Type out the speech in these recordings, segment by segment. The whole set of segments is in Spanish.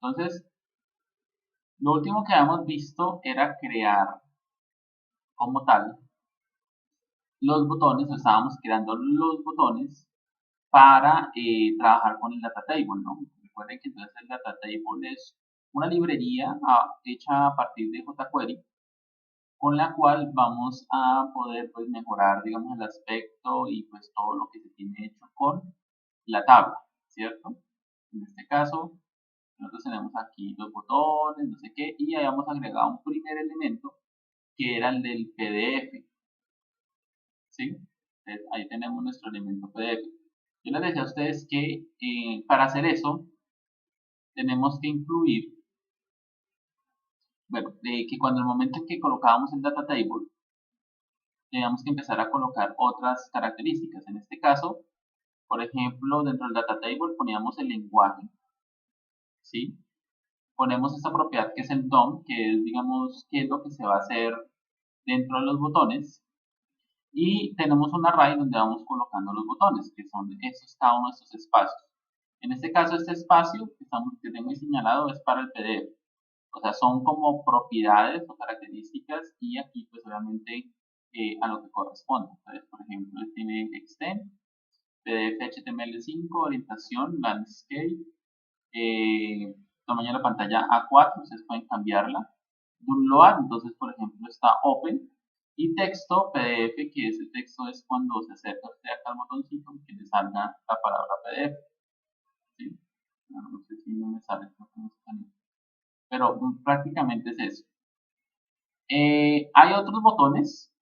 Entonces, lo último que habíamos visto era crear como tal los botones, o estábamos creando los botones para trabajar con el data table, ¿no? Recuerden que entonces el data table es una librería hecha a partir de jQuery con la cual vamos a poder pues mejorar digamos el aspecto y pues todo lo que se tiene hecho con la tabla, ¿cierto? En este caso nosotros tenemos aquí los botones, no sé qué, y habíamos agregado un primer elemento que era el del PDF, ¿sí? Entonces, ahí tenemos nuestro elemento PDF. Yo les decía a ustedes que para hacer eso tenemos que incluir, bueno, que cuando el momento en que colocábamos el data table, teníamos que empezar a colocar otras características. En este caso, por ejemplo, dentro del data table poníamos el lenguaje, ¿sí? Ponemos esta propiedad que es el DOM, que es, digamos, qué es lo que se va a hacer dentro de los botones. Y tenemos un array donde vamos colocando los botones, que son estos, cada uno de estos espacios. En este caso, este espacio que tengo ahí señalado es para el PDF. O sea, son como propiedades o características y aquí pues obviamente a lo que corresponde. Entonces, por ejemplo, tiene extend, PDF HTML5, orientación, landscape, tamaño de la pantalla A4, ustedes pueden cambiarla. Download, entonces por ejemplo está open. Y texto PDF, que ese texto es cuando se acerca usted acá al botoncito que le salga la palabra PDF. ¿Sí? No sé si no me sale, pero prácticamente es eso. Hay otros botones,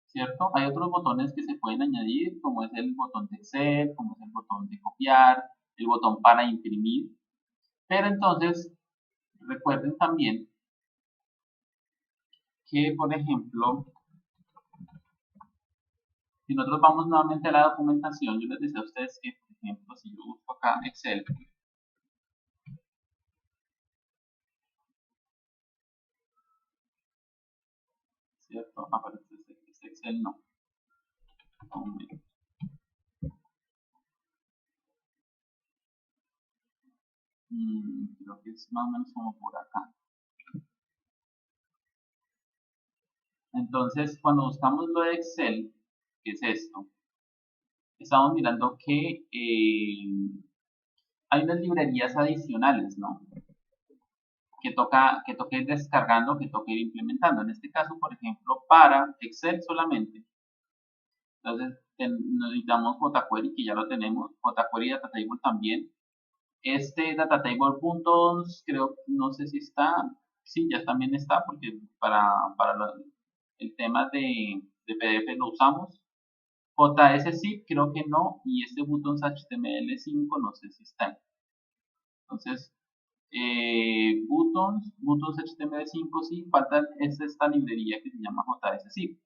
¿cierto? Hay otros botones que se pueden añadir, como es el botón de Excel, como es el botón de copiar, el botón para imprimir. Pero entonces, recuerden también que, por ejemplo, si nosotros vamos nuevamente a la documentación, yo les decía a ustedes que, por ejemplo, si yo busco acá Excel, ¿cierto? Aparece este Excel, no. Creo que es más o menos como por acá. Entonces, cuando buscamos lo de Excel, que es esto, estamos mirando que hay unas librerías adicionales, ¿no? Que toque ir descargando, que toque ir implementando. En este caso, por ejemplo, para Excel solamente. Entonces, necesitamos jQuery, que ya lo tenemos, jQuery Data Table también. Este Data Table puntos, creo, no sé si está, sí, ya también está, porque para el tema de PDF lo usamos. JSZip creo que no, y este buttons HTML5 no sé si está. Entonces, buttons HTML5 sí, falta es esta librería que se llama JSZip.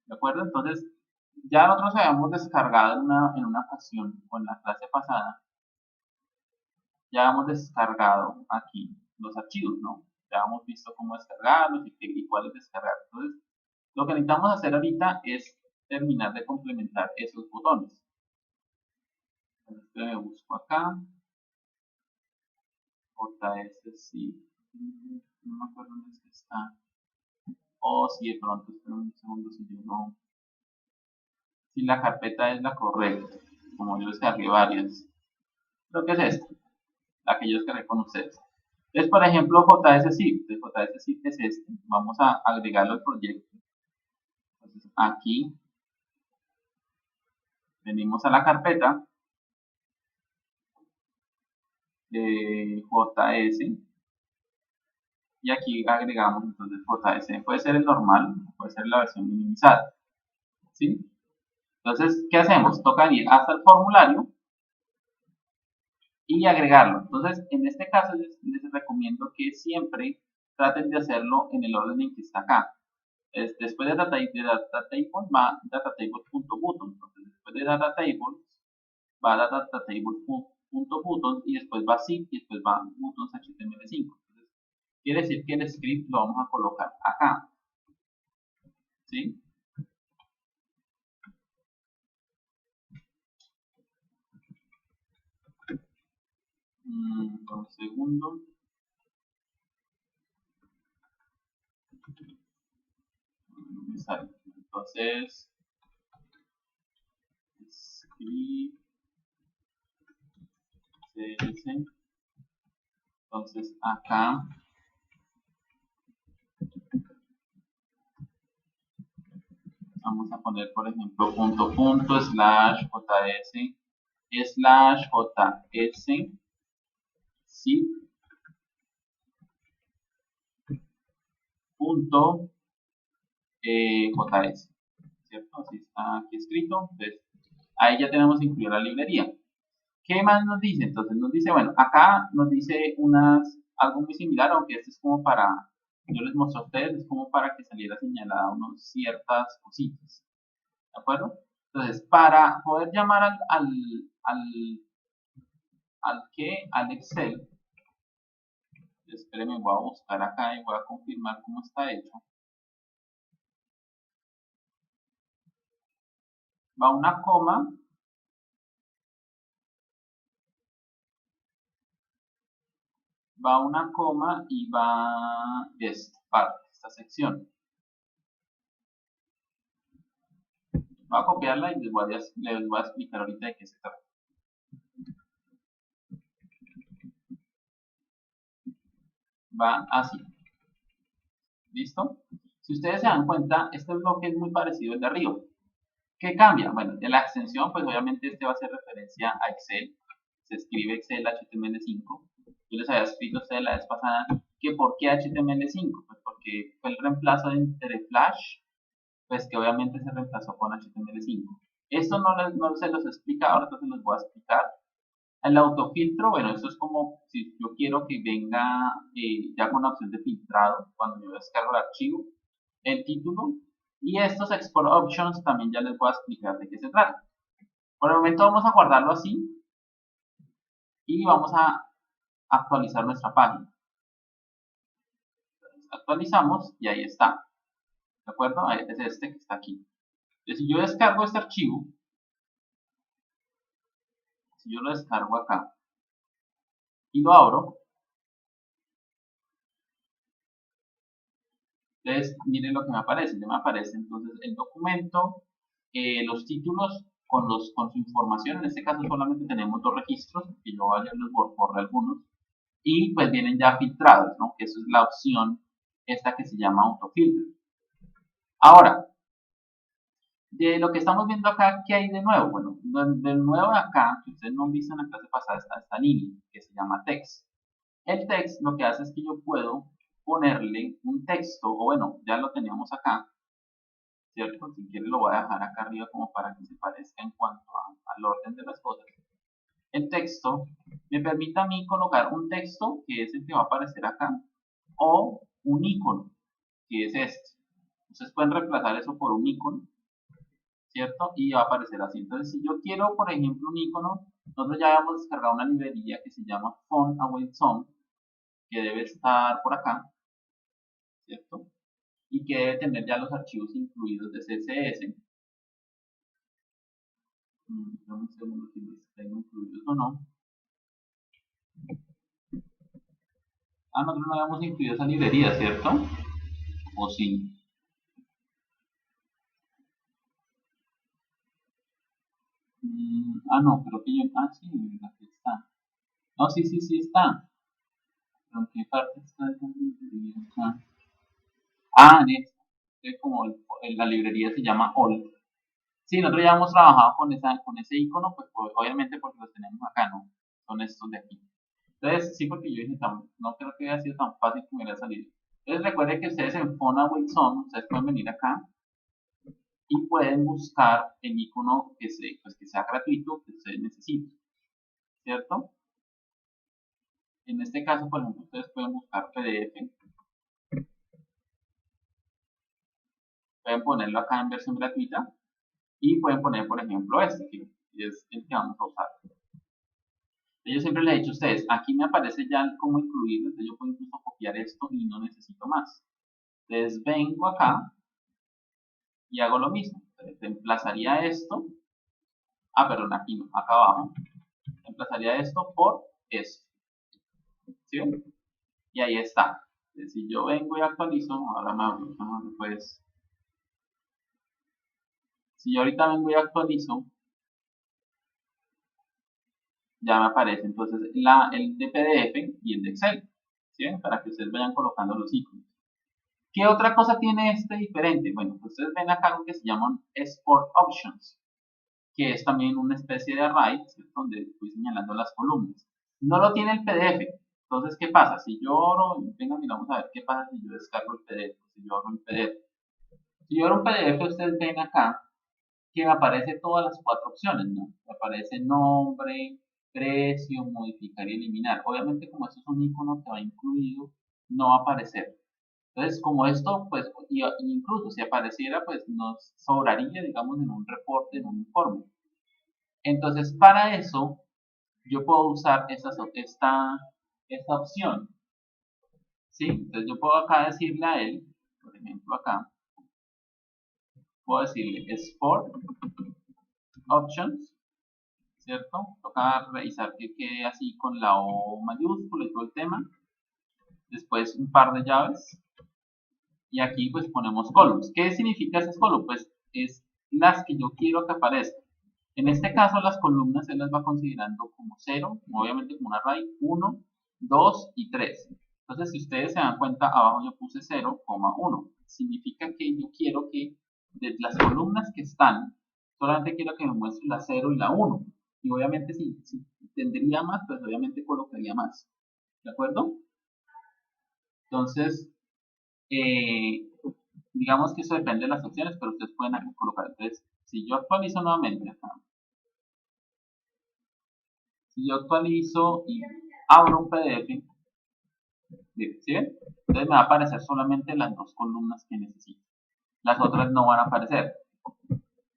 ¿De acuerdo? Entonces, ya nosotros habíamos descargado en una ocasión, o en la clase pasada, ya hemos descargado aquí los archivos, ¿no? Ya hemos visto cómo descargarlos y cuáles descargar. Entonces, lo que necesitamos hacer ahorita es terminar de complementar esos botones. Entonces, me busco acá, JSZip, no me acuerdo dónde es que está. O si de pronto, espera un segundo, si yo no, si la carpeta es la correcta, como yo descargué varias. Creo que es esta, la que yo descargué con ustedes. Entonces, por ejemplo, JSZip. JSZip es este. Vamos a agregarlo al proyecto. Entonces, aquí venimos a la carpeta de JS y aquí agregamos entonces JS. Puede ser el normal, puede ser la versión minimizada. ¿Sí? Entonces, ¿qué hacemos? Toca ir hasta el formulario y agregarlo. Entonces, en este caso les recomiendo que siempre traten de hacerlo en el orden en que está acá. Después de data table va data table.button. Entonces, después de data table va data table.buttons y después va zip y después va buttons HTML5. Entonces, quiere decir que el script lo vamos a colocar acá. ¿Sí? Un segundo. No me sale. Entonces, script cs. Entonces acá vamos a poner, por ejemplo, punto slash js slash js zip punto js, ¿cierto? Así está aquí escrito. Entonces, ahí ya tenemos incluida la librería. ¿Qué más nos dice? Entonces nos dice, bueno, acá nos dice algo muy similar, aunque este es como para, yo les muestro a ustedes, es como para que saliera señalada unas ciertas cositas, ¿de acuerdo? Entonces, para poder llamar al Excel, espérenme, voy a buscar acá y voy a confirmar cómo está hecho. Va una coma, y va esta parte, esta sección. Voy a copiarla y les voy a explicar ahorita de qué se trata. Va así. ¿Listo? Si ustedes se dan cuenta, este bloque es muy parecido al de arriba. ¿Qué cambia? Bueno, de la extensión, pues obviamente este va a hacer referencia a Excel. Se escribe Excel HTML5. Yo les había escrito a ustedes la vez pasada que ¿por qué HTML5? Pues porque fue el reemplazo de Flash, pues que obviamente se reemplazó con HTML5. Esto no se los he explicado, ahora se los voy a explicar. El autofiltro, bueno, esto es como si yo quiero que venga ya con la opción de filtrado cuando yo descargo el archivo, el título, y estos export options también ya les voy a explicar de qué se trata. Por el momento vamos a guardarlo así y vamos a actualizar nuestra página. Entonces, actualizamos y ahí está. ¿De acuerdo? Es este que está aquí. Entonces, si yo descargo este archivo, si yo lo descargo acá y lo abro, entonces miren lo que me aparece. Me aparece entonces el documento, los títulos con su información. En este caso solamente tenemos 2 registros, que yo ayer les borré algunos, y pues vienen ya filtrados, ¿no? Que eso es la opción esta que se llama autofilter. Ahora, de lo que estamos viendo acá, ¿qué hay de nuevo? Bueno, de nuevo acá, que ustedes no han visto en la clase pasada, está esta línea que se llama text. El text lo que hace es que yo puedo ponerle un texto, o bueno, ya lo teníamos acá, ¿cierto? Si quiere lo voy a dejar acá arriba como para que se parezca en cuanto al orden de las cosas. El texto me permite a mí colocar un texto, que es el que va a aparecer acá, o un icono, que es este. Ustedes pueden reemplazar eso por un icono, ¿cierto? Y va a aparecer así. Entonces, si yo quiero, por ejemplo, un icono, nosotros ya habíamos descargado una librería que se llama Font Await Zone, que debe estar por acá, ¿cierto? Y que debe tener ya los archivos incluidos de CSS. Un segundo si los tengo incluidos o no. Nosotros no habíamos incluido esa librería, ¿cierto? ¿O sí? No, creo que yo. Sí, aquí está. No, sí, sí está. ¿Pero en qué parte está esa librería? En esta. Como la librería se llama All. Sí, nosotros ya hemos trabajado con ese icono, pues obviamente porque los tenemos acá, ¿no? Son estos de aquí. Entonces, sí, porque yo dije, no creo que haya sido tan fácil que me hubiera salido. Entonces, recuerden que ustedes en Phone Away Zone, ustedes pueden venir acá y pueden buscar el icono que sea gratuito, que ustedes necesiten, ¿cierto? En este caso, por ejemplo, ustedes pueden buscar PDF, pueden ponerlo acá en versión gratuita y pueden poner, por ejemplo, este, que es el que vamos a usar. Yo siempre les he dicho a ustedes, aquí me aparece ya cómo incluirlo, entonces yo puedo incluso copiar esto y no necesito más. Entonces vengo acá y hago lo mismo. Entonces, reemplazaría esto, perdón, aquí no, acá abajo. Reemplazaría esto por esto. ¿Sí ven? Y ahí está. Entonces, si yo vengo y actualizo, ahora pues, si yo ahorita vengo y actualizo, ya me aparece entonces el de PDF y el de Excel, ¿sí? Para que ustedes vayan colocando los iconos. ¿Qué otra cosa tiene este diferente? Bueno, pues ustedes ven acá algo que se llaman Export Options, que es también una especie de array, ¿cierto? Donde estoy señalando las columnas. No lo tiene el PDF. Entonces, ¿qué pasa? Si yo venga, mira, vamos a ver qué pasa si yo descargo el PDF, si yo abro el PDF. Si yo abro un PDF, ustedes ven acá que me aparece todas las cuatro opciones, ¿no? Me aparece nombre, precio, modificar y eliminar. Obviamente, como esto es un icono que va incluido, no va a aparecer. Entonces, como esto, pues, incluso si apareciera, pues nos sobraría, digamos, en un reporte, en un informe. Entonces, para eso, yo puedo usar esta opción, ¿sí? Entonces, yo puedo acá decirle a él, por ejemplo, acá, puedo decirle Export Options, ¿cierto? Toca revisar que quede así con la O mayúscula y todo el tema. Después, un par de llaves. Y aquí, pues, ponemos columns. ¿Qué significa esas columns? Pues, es las que yo quiero que aparezcan. En este caso, las columnas él las va considerando como 0, obviamente como un array, 1, 2 y 3. Entonces, si ustedes se dan cuenta, abajo yo puse 0,1. Significa que yo quiero que de las columnas que están, solamente quiero que me muestre la 0 y la 1. Y obviamente si tendría más, pues obviamente colocaría más. ¿De acuerdo? Entonces, eh, digamos que eso depende de las opciones, pero ustedes pueden colocar. Entonces, si yo actualizo nuevamente acá, si yo actualizo y abro un PDF, ¿sí ven? Entonces me va a aparecer solamente las dos columnas que necesito. Las otras no van a aparecer.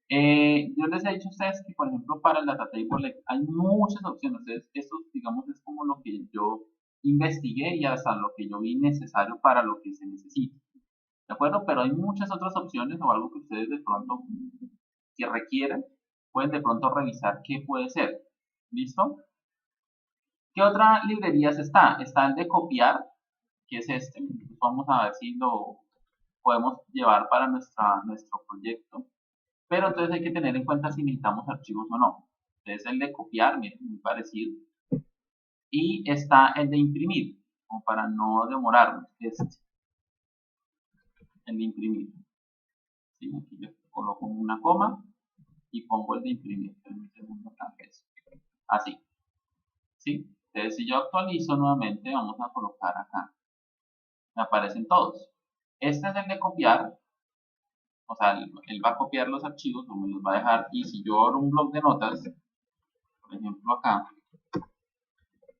Yo les he dicho a ustedes que, por ejemplo, para el data table hay muchas opciones. Entonces, esto, digamos, es como lo que yo investigué y hasta lo que yo vi necesario para lo que se necesita. ¿De acuerdo? Pero hay muchas otras opciones o algo que ustedes de pronto que requieran, pueden de pronto revisar qué puede ser. ¿Listo? ¿Qué otra librerías está? Está el de copiar, que es este. Vamos a ver si lo podemos llevar para nuestro proyecto. Pero entonces hay que tener en cuenta si necesitamos archivos o no. Entonces el de copiar, miren, muy parecido. Y está el de imprimir, como para no demorarnos. El de imprimir. ¿Sí? Aquí yo coloco una coma y pongo el de imprimir. Un segundo acá, así. ¿Sí? Entonces si yo actualizo nuevamente, vamos a colocar acá. Me aparecen todos. Este es el de copiar, o sea, él va a copiar los archivos o me los va a dejar. Y si yo abro un blog de notas, por ejemplo acá,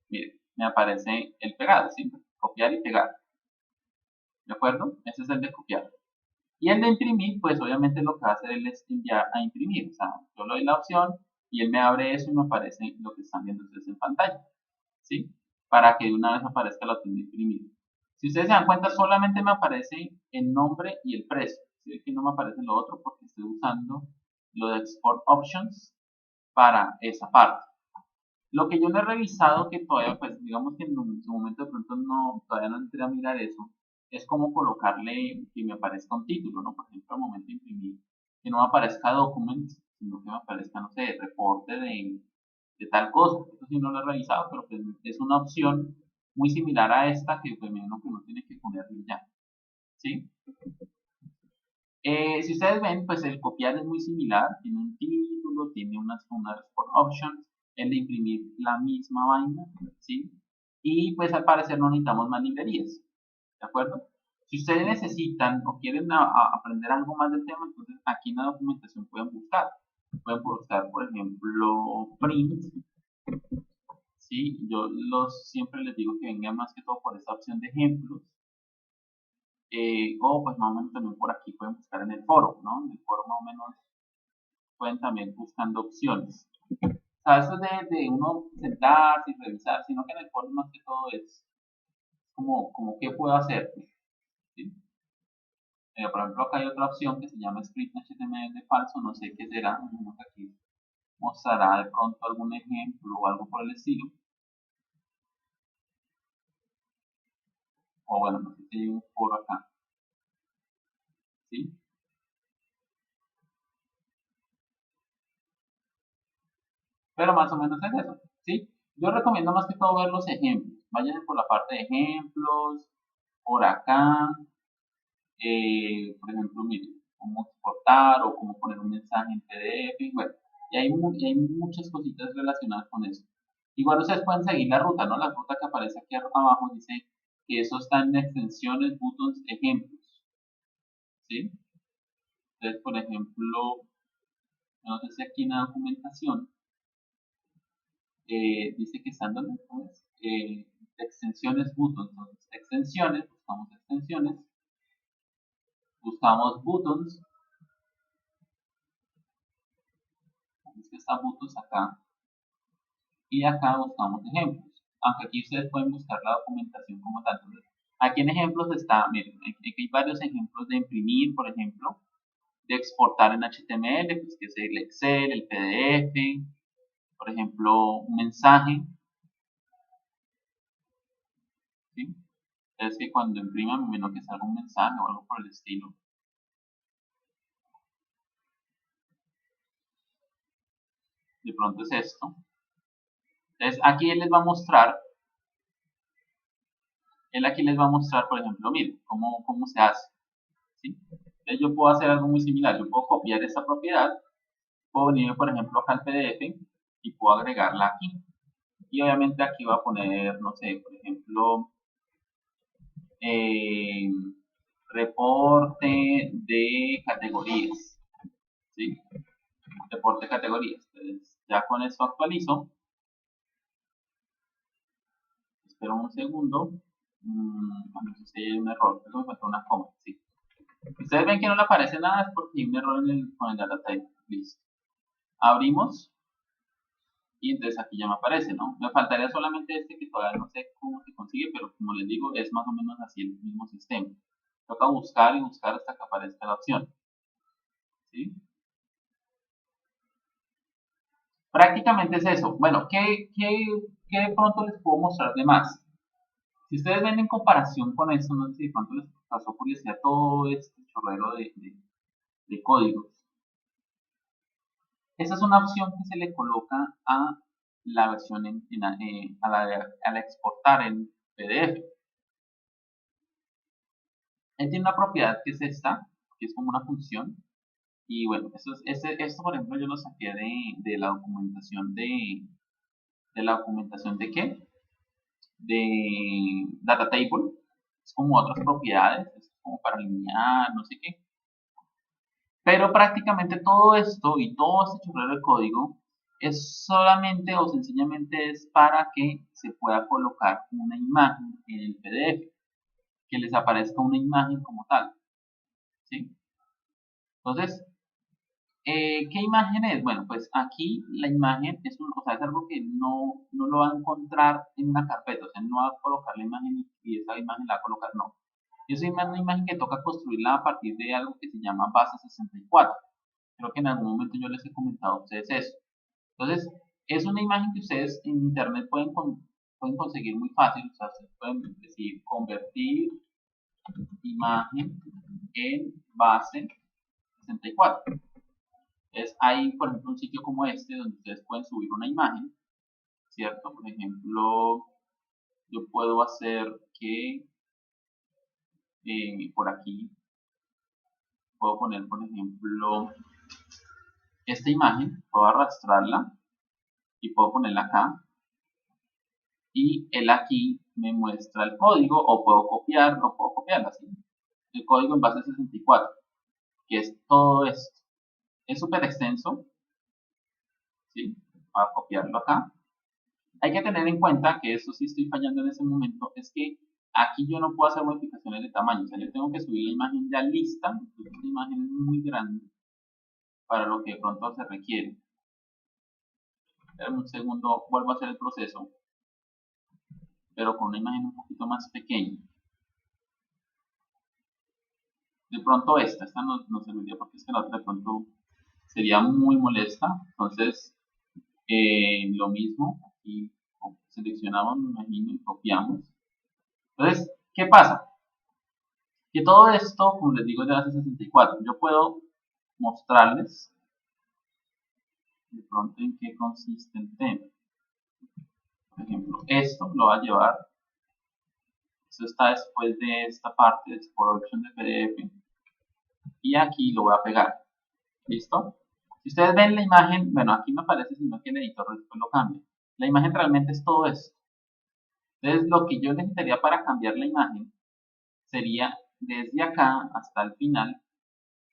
mire, me aparece el pegado, ¿sí? Copiar y pegar. ¿De acuerdo? Ese es el de copiar. Y el de imprimir, pues obviamente lo que va a hacer él es enviar a imprimir. O sea, yo le doy la opción y él me abre eso y me aparece lo que están viendo ustedes en pantalla. ¿Sí? Para que de una vez aparezca la opción de imprimir. Si ustedes se dan cuenta, solamente me aparece el nombre y el precio. ¿Sí? Aquí no me aparece lo otro porque estoy usando lo de Export Options para esa parte. Lo que yo no he revisado, que todavía, pues digamos que en su momento de pronto todavía no entré a mirar eso, es cómo colocarle que me aparezca un título, ¿no? Por ejemplo, al momento de imprimir, que no me aparezca documents, sino que me aparezca, no sé, reporte de tal cosa. Eso sí no lo he revisado, pero pues es una opción muy similar a esta que pues menos que uno tiene que ponerle ya, ¿sí? Si ustedes ven, pues el copiar es muy similar, tiene un título, tiene unas export options, el de imprimir la misma vaina, ¿sí? Y pues al parecer no necesitamos más librerías, ¿de acuerdo? Si ustedes necesitan o quieren aprender algo más del tema, entonces aquí en la documentación pueden buscar. Pueden buscar, por ejemplo, print, ¿sí? Yo siempre les digo que vengan más que todo por esta opción de ejemplos. O pues más o menos también por aquí pueden buscar en el foro, ¿no? En el foro más o menos pueden también buscando opciones. O sea, eso de uno sentarse y revisar, sino que en el foro más que todo es como qué puedo hacer. ¿Sí? Por ejemplo, acá hay otra opción que se llama script HTML falso, no sé qué será, que aquí mostrará de pronto algún ejemplo o algo por el estilo. o bueno, no sé si hay un foro acá, ¿sí? Pero más o menos es eso, ¿sí? Yo recomiendo más que todo ver los ejemplos. Vayan por la parte de ejemplos, por acá, por ejemplo, miren, cómo exportar o cómo poner un mensaje en PDF, bueno, y hay muchas cositas relacionadas con eso. Igual ustedes pueden seguir la ruta, ¿no? La ruta que aparece aquí abajo dice que eso está en extensiones, buttons, ejemplos, ¿sí? Entonces, por ejemplo, no sé si aquí en la documentación dice que están donde pues, extensiones buttons, entonces extensiones, buscamos buttons, es que está buttons acá, y acá buscamos ejemplos, aunque aquí ustedes pueden buscar la documentación como tal. Entonces, aquí en ejemplos está, miren, aquí hay varios ejemplos de imprimir, por ejemplo, de exportar en HTML, pues que es el Excel, el PDF, por ejemplo, un mensaje, ¿sí? Es que cuando impriman, menos que salga un mensaje o algo por el estilo. De pronto es esto. Entonces, aquí él les va a mostrar, por ejemplo, miren, cómo se hace, ¿sí? Entonces, yo puedo hacer algo muy similar. Yo puedo copiar esta propiedad, puedo venir, por ejemplo, acá al PDF y puedo agregarla aquí. Y obviamente aquí va a poner, no sé, por ejemplo, eh, reporte de categorías, ¿sí? Reporte de categorías. Entonces, ya con eso actualizo. Espero un segundo. No sé si hay un error, creo que me falta una coma, sí. Ustedes ven que no le aparece nada, es porque hay un error con el data type. Listo. Abrimos y entonces aquí ya me aparece, ¿no? Me faltaría solamente este que todavía no sé cómo se consigue, pero como les digo, es más o menos así el mismo sistema. Toca buscar y buscar hasta que aparezca la opción, ¿sí? Prácticamente es eso. Bueno, ¿qué de pronto les puedo mostrar de más? Si ustedes ven en comparación con esto, no sé si de pronto les pasó curiosidad todo este chorrero de códigos. Esa es una opción que se le coloca a la versión a la exportar en PDF. Él tiene una propiedad que es esta, que es como una función. Y bueno, esto por ejemplo yo lo saqué de la documentación de la documentación de qué? De data table. Es como otras propiedades, es como para alinear, no sé qué. Pero prácticamente todo esto y todo este chorrero de código es solamente o sencillamente es para que se pueda colocar una imagen en el PDF, que les aparezca una imagen como tal, ¿sí? Entonces, ¿qué imagen es? Bueno, pues aquí la imagen es algo que no lo va a encontrar en una carpeta, o sea, no va a colocar la imagen y esa imagen la va a colocar, no. Es una imagen que toca construirla a partir de algo que se llama base 64. Creo que en algún momento yo les he comentado a ustedes eso. Entonces, es una imagen que ustedes en internet pueden conseguir muy fácil. O sea, ustedes pueden decir convertir imagen en base 64. Entonces, hay, por ejemplo, un sitio como este donde ustedes pueden subir una imagen, ¿cierto? Por ejemplo, yo puedo hacer que por aquí puedo poner, por ejemplo, esta imagen, puedo arrastrarla y puedo ponerla acá y él aquí me muestra el código o puedo copiarlo así. El código en base 64, que es todo esto. Es súper extenso, ¿sí? Voy a copiarlo acá. Hay que tener en cuenta que eso sí estoy fallando en ese momento, es que aquí yo no puedo hacer modificaciones de tamaño, o sea, yo tengo que subir la imagen ya lista, entonces la imagen es muy grande para lo que de pronto se requiere. Esperen un segundo, vuelvo a hacer el proceso, pero con una imagen un poquito más pequeña. De pronto esta no serviría porque es que la otra de pronto sería muy molesta. Entonces, lo mismo, aquí seleccionamos, me imagino, y copiamos. Entonces, ¿Qué pasa? Que todo esto, como les digo, es de base 64. Yo puedo mostrarles de pronto en qué consiste el tema. Por ejemplo, esto lo va a llevar, esto está después de esta parte de Export Option de PDF, y aquí lo voy a pegar. ¿Listo? Si ustedes ven la imagen, bueno, aquí no aparece, sino que el editor después lo cambia. La imagen realmente es todo esto. Entonces, lo que yo necesitaría para cambiar la imagen sería desde acá hasta el final,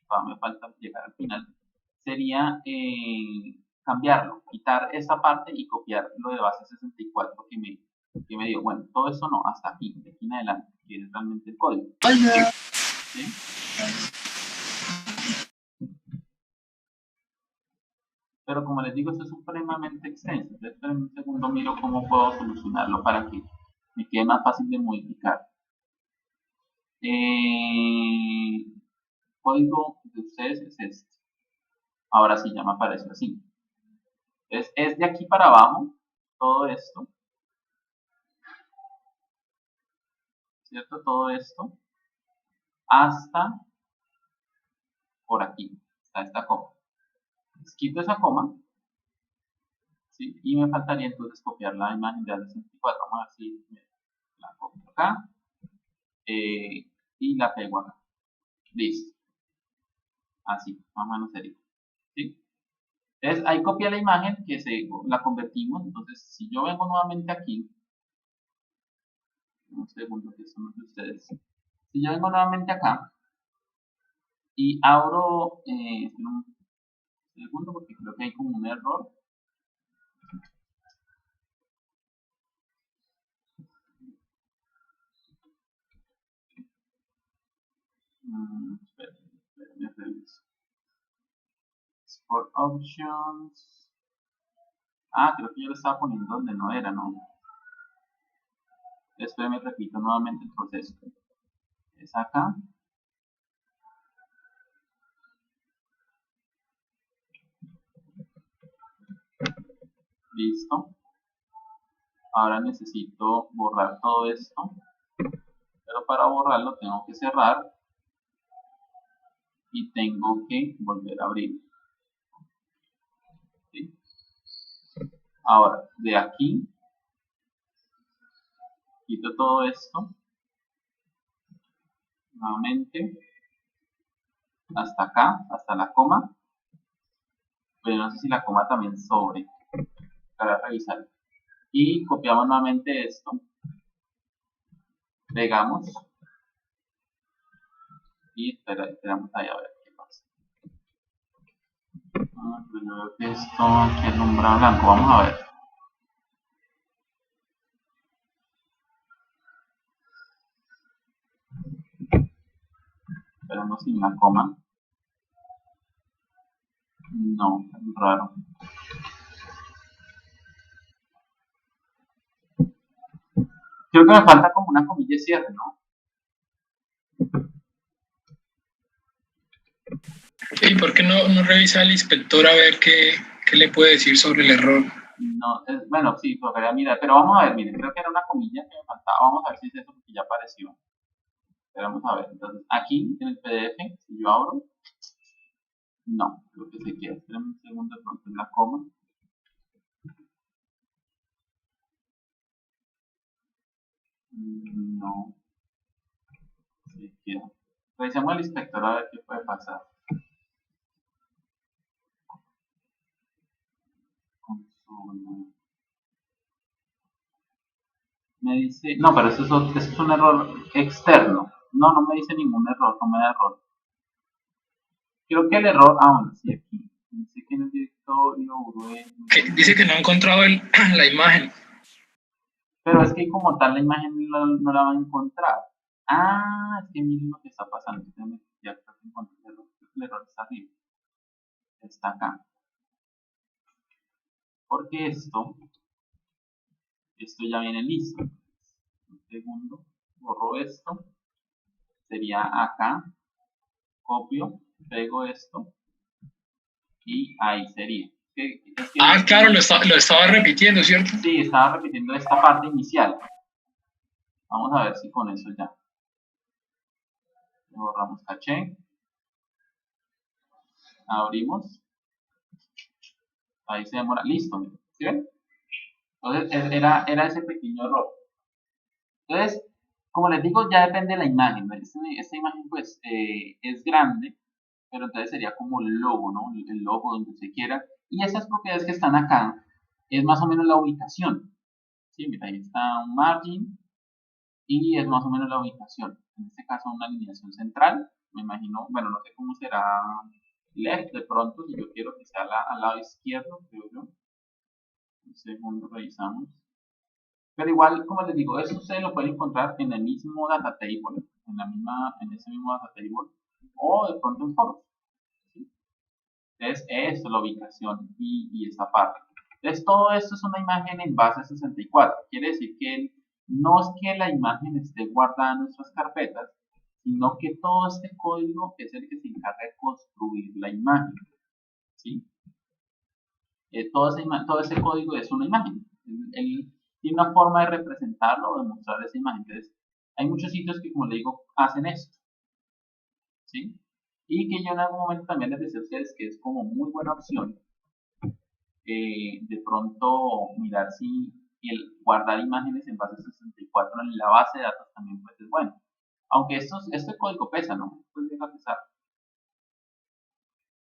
todavía me falta llegar al final, sería cambiarlo, quitar esa parte y copiar lo de base 64 que me dio. Bueno, todo eso no, hasta aquí, de aquí en adelante, que es realmente el código. ¿Sí? Pero como les digo, esto es supremamente extenso. Entonces, en un segundo miro cómo puedo solucionarlo para que me quede más fácil de modificar. Código de ustedes es este. Ahora sí, ya me aparece así. Entonces, es de aquí para abajo todo esto. ¿Cierto? Todo esto. Hasta por aquí. Está esta coma. Entonces, quito esa coma. ¿Sí? Y me faltaría entonces copiar la imagen de AD64. Vamos a ver si la copio acá. Y la pego acá. Listo. Así, más o menos sería. ¿Sí? Entonces, ahí copia la imagen que la convertimos. Entonces, si yo vengo nuevamente aquí, un segundo que son de ustedes. Si yo vengo nuevamente acá y abro, un segundo porque creo que hay como un error. Espérenme, reviso. Export Options. Ah, creo que yo lo estaba poniendo donde no era, ¿no? Espérenme, repito nuevamente el proceso. Es acá. Listo. Ahora necesito borrar todo esto. Pero para borrarlo tengo que cerrar. Y tengo que volver a abrir. ¿Sí? Ahora, de aquí quito todo esto nuevamente hasta acá, hasta la coma, pero no sé si la coma también sobre para revisar. Y copiamos nuevamente esto, pegamos y esperamos ahí a ver qué pasa. Pero yo veo que esto aquí alumbra blanco, vamos a ver. Esperamos sin la coma. No, es raro. Creo que me falta como una comilla de cierre, ¿no? ¿Y por qué no revisa el inspector a ver qué le puede decir sobre el error? No, bueno, sí, tocaría mirar, pero vamos a ver, miren, creo que era una comilla que me faltaba, vamos a ver si es eso porque ya apareció. Pero vamos a ver, entonces aquí en el PDF, si yo abro, no, creo que se queda, esperen un segundo, de pronto en la coma. No, se queda. Revisemos el inspector a ver qué puede pasar. Consola. Me dice, no, pero eso es un error externo. No, no me dice ningún error, no me da error. Creo que el error, bueno, sí, aquí. Dice que en el directorio, Dice que no ha encontrado la imagen. pero es que como tal la imagen no la va a encontrar. Ah, es que miren lo que está pasando. Ya creo que encontré el error. El error está arriba. Está acá. Porque esto ya viene listo. Un segundo. Borro esto. Sería acá. Copio. Pego esto. Y ahí sería. Claro, lo estaba repitiendo, ¿cierto? Sí, estaba repitiendo esta parte inicial. Vamos a ver si con eso ya. Borramos caché. Abrimos. Ahí se demora. Listo. ¿Sí ven? Entonces era ese pequeño error. Entonces, como les digo, ya depende de la imagen, ¿no? Esta imagen pues es grande, pero entonces sería como el logo, ¿no? El logo donde se quiera. Y esas propiedades que están acá es más o menos la ubicación. ¿Sí? Mira, ahí está un margin y es más o menos la ubicación. En este caso una alineación central, me imagino, bueno, no sé cómo será left de pronto, si yo quiero que sea al lado izquierdo, creo yo. Un segundo, revisamos. Pero igual, como les digo, eso ustedes lo pueden encontrar en el mismo data table, en ese mismo data table, o de pronto en foros. ¿Sí? Entonces, esto es la ubicación y esta parte. Entonces, todo esto es una imagen en base 64. Quiere decir que no es que la imagen esté guardada en nuestras carpetas, sino que todo este código es el que se encarga de construir la imagen. ¿Sí? Todo ese código es una imagen. Él tiene una forma de representarlo o de mostrar esa imagen. Entonces, hay muchos sitios que, como le digo, hacen esto. ¿Sí? Y que yo en algún momento también les decía a ustedes que es como muy buena opción de pronto mirar si el guardar imágenes en base 64 en la base de datos también pues es bueno. Aunque este código pesa, ¿no? Pues llega a pesar.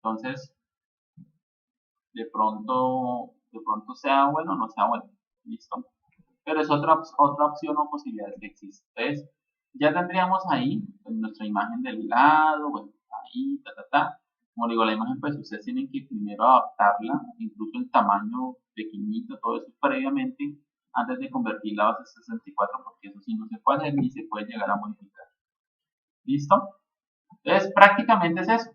Entonces, de pronto sea bueno o no sea bueno. ¿Listo? Pero es otra opción o posibilidad que existe. Entonces, ya tendríamos ahí pues, nuestra imagen del lado, bueno, ahí, Como digo, la imagen, pues ustedes tienen que primero adaptarla, incluso el tamaño pequeñito, todo eso previamente, antes de convertirla a base 64, porque eso sí no se puede hacer ni se puede llegar a modificar. ¿Listo? Entonces, prácticamente es eso.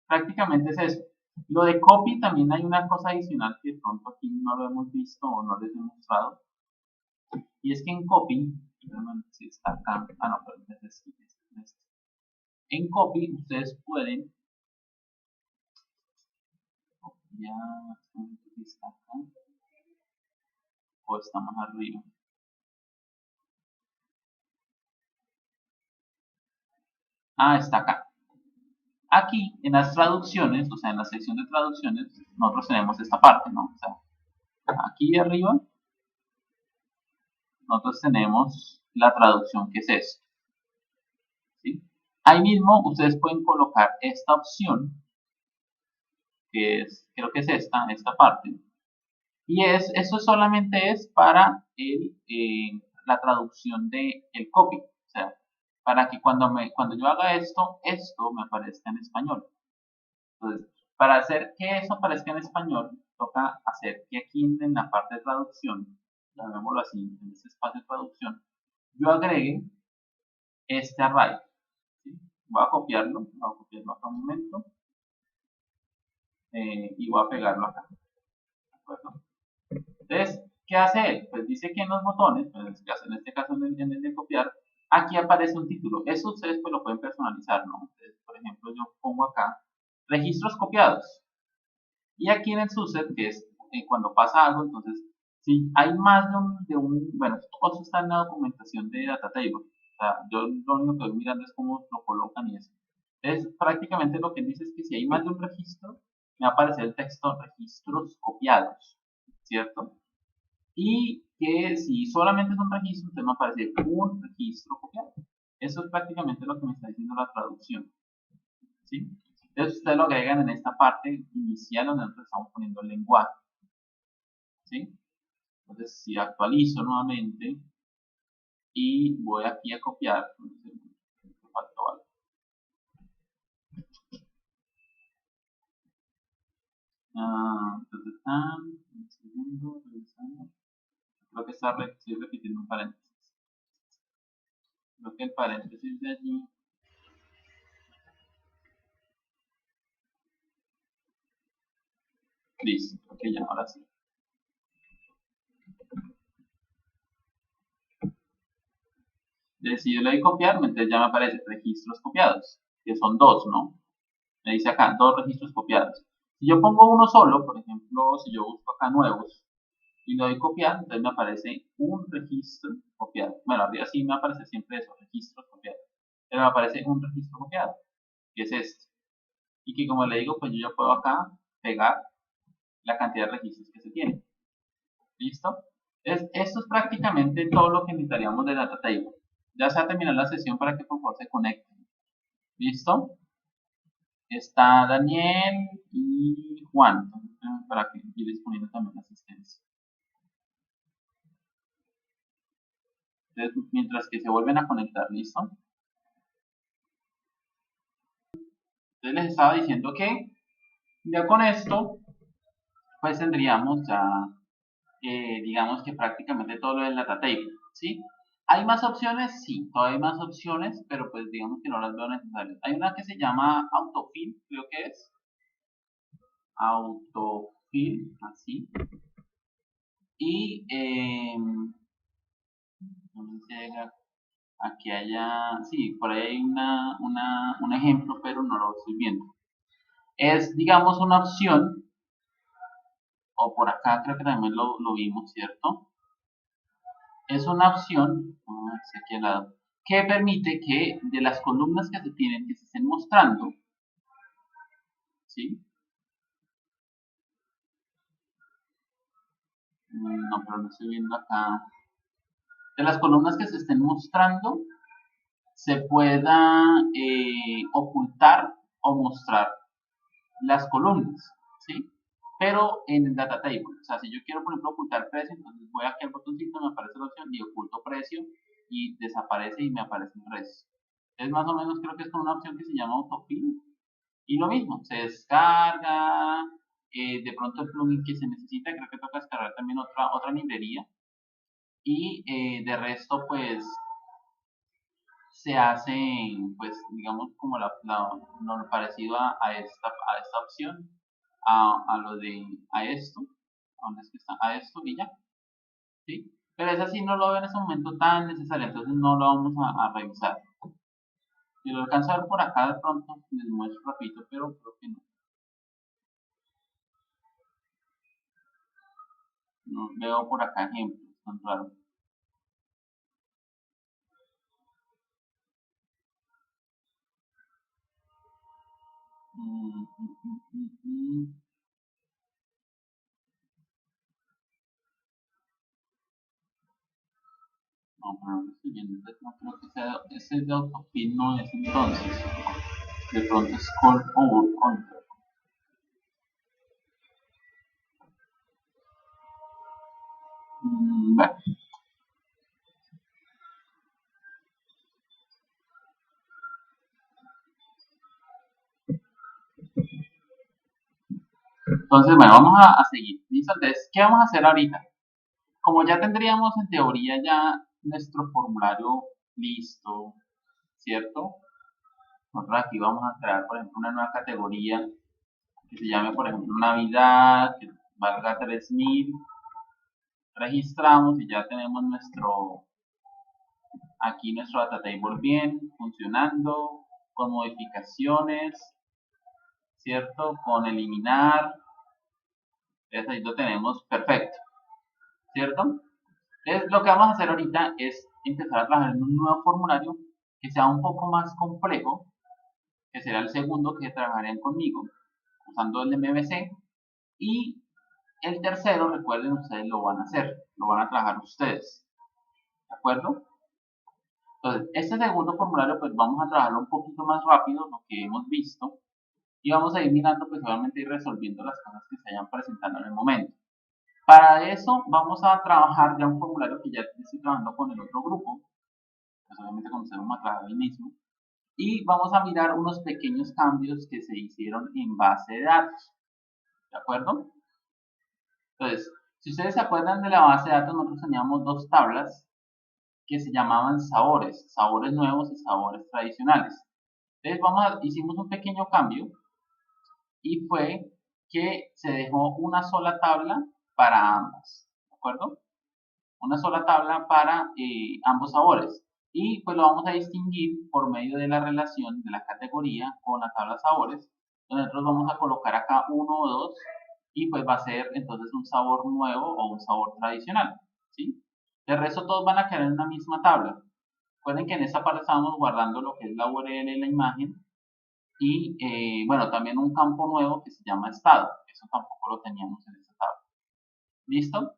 Prácticamente es eso. Lo de copy también hay una cosa adicional que de pronto aquí no lo hemos visto o no les he mostrado. Y es que en copy, si está acá, no, pero en copy ustedes pueden copiar, está acá, o está más arriba. Está acá. Aquí en las traducciones, o sea, en la sección de traducciones, nosotros tenemos esta parte, ¿no? O sea, aquí arriba, nosotros tenemos la traducción que es esto. ¿Sí? Ahí mismo ustedes pueden colocar esta opción, que es, creo que es esta parte. Y eso solamente es para la traducción de el copy. O sea, para que cuando yo haga esto me aparezca en español. Entonces, para hacer que eso aparezca en español, toca hacer que aquí en la parte de traducción, llamémoslo así, en este espacio de traducción, yo agregue este array. ¿Sí? Voy a copiarlo acá un momento y voy a pegarlo acá. ¿De acuerdo? Entonces, ¿qué hace él? Pues dice que en los botones, pues en este caso en el de copiar, aquí aparece un título. Eso ustedes pues lo pueden personalizar, ¿no? Entonces, por ejemplo, yo pongo acá registros copiados. Y aquí en el subset, que es cuando pasa algo, entonces, si hay más bueno, todo eso está en la documentación de data table. O sea, yo lo único que estoy mirando es cómo lo colocan y eso. Entonces, prácticamente lo que dice es que si hay más de un registro, me va a aparecer el texto registros copiados, ¿cierto? Y que si solamente es un registro, entonces me aparece un registro copiado. Eso es prácticamente lo que me está diciendo la traducción. ¿Sí? Entonces ustedes lo agregan en esta parte inicial donde nosotros estamos poniendo el lenguaje. ¿Sí? Entonces si actualizo nuevamente y voy aquí a copiar, faltó algo. Un segundo, revisamos. Creo que estoy repitiendo un paréntesis. Creo que el paréntesis de allí listo, ok, ya, ahora sí. Entonces, si yo le doy copiar, entonces ya me aparece registros copiados, que son dos, ¿no? Me dice acá, dos registros copiados. Si yo pongo uno solo, por ejemplo, si yo busco acá nuevos y le doy copiar, entonces me aparece un registro copiado. bueno, arriba sí me aparece siempre eso, registros copiados, pero me aparece un registro copiado, que es este, y que como le digo, pues yo ya puedo acá pegar la cantidad de registros que se tiene. ¿Listo? Esto es prácticamente todo lo que necesitaríamos de Data Table. Ya se va a terminar la sesión para que por favor se conecten. ¿Listo? Está Daniel y Juan, para que ir disponiendo también la asistencia. Entonces, mientras que se vuelven a conectar, ¿listo? Entonces les estaba diciendo que ya con esto, pues tendríamos ya, digamos que prácticamente todo lo del Data Table, ¿sí? ¿Hay más opciones? Sí, todavía hay más opciones, pero pues digamos que no las veo necesarias. Hay una que se llama Autofill, creo que es. Autofill, así. Y no sé si aquí haya, sí, por ahí hay un ejemplo, pero no lo estoy viendo. Es, digamos, una opción, o por acá creo que también lo vimos, ¿cierto? Es una opción, vamos a ver si aquí al lado, que permite que de las columnas que se tienen, que se estén mostrando, ¿sí? No, pero no estoy viendo acá. De las columnas que se estén mostrando, se pueda ocultar o mostrar las columnas, ¿sí? Pero en el data table, o sea, si yo quiero, por ejemplo, ocultar precio, entonces voy aquí al botoncito, me aparece la opción y oculto precio y desaparece y me aparece el resto. Es más o menos, creo que es con una opción que se llama autofill y lo mismo, se descarga, de pronto el plugin que se necesita, creo que toca descargar también otra librería y de resto, pues se hace, pues, digamos, como lo parecido a esta opción, a lo de, a donde es que está, a esto y ya, ¿sí? Pero esa sí no lo veo en ese momento tan necesario, entonces no lo vamos a revisar. Si lo alcanzo a ver por acá de pronto, les muestro rapidito, pero creo que no. No veo por acá ejemplos, tan raro. Mm, mm, mm, mm, mm. No, pero no lo estoy viendo, entonces no creo que sea, ese de autofill no es entonces. De pronto es call over control. Bueno, entonces, bueno, vamos a seguir. ¿Listo? Entonces, ¿qué vamos a hacer ahorita? Como ya tendríamos en teoría ya nuestro formulario listo, ¿cierto? Nosotros aquí vamos a crear, por ejemplo, una nueva categoría que se llame, por ejemplo, Navidad, que valga 3000. Registramos y ya tenemos aquí nuestro data table bien, funcionando, con modificaciones, ¿cierto? Con eliminar. Entonces ahí lo tenemos perfecto, ¿cierto? Entonces lo que vamos a hacer ahorita es empezar a trabajar en un nuevo formulario que sea un poco más complejo, que será el segundo que trabajarían conmigo, usando el MVC. Y el tercero, recuerden, ustedes lo van a hacer, lo van a trabajar ustedes, ¿de acuerdo? Entonces, este segundo formulario, pues vamos a trabajarlo un poquito más rápido, lo que hemos visto, y vamos a ir mirando, pues obviamente ir resolviendo las cosas que se vayan presentando en el momento. Para eso vamos a trabajar ya un formulario que ya estoy trabajando con el otro grupo, pues obviamente conocemos a trabajar el mismo, y vamos a mirar unos pequeños cambios que se hicieron en base de datos, ¿de acuerdo? Entonces, si ustedes se acuerdan de la base de datos, nosotros teníamos dos tablas que se llamaban sabores, sabores nuevos y sabores tradicionales. Entonces hicimos un pequeño cambio y fue que se dejó una sola tabla para ambas, ¿de acuerdo? Una sola tabla para ambos sabores. Y pues lo vamos a distinguir por medio de la relación de la categoría con la tabla sabores. Nosotros vamos a colocar acá uno o dos y pues va a ser entonces un sabor nuevo o un sabor tradicional, ¿sí? De resto todos van a quedar en una misma tabla. Recuerden que en esta parte estábamos guardando lo que es la URL y la imagen y bueno, también un campo nuevo que se llama estado. Eso tampoco lo teníamos en esta tabla. ¿Listo?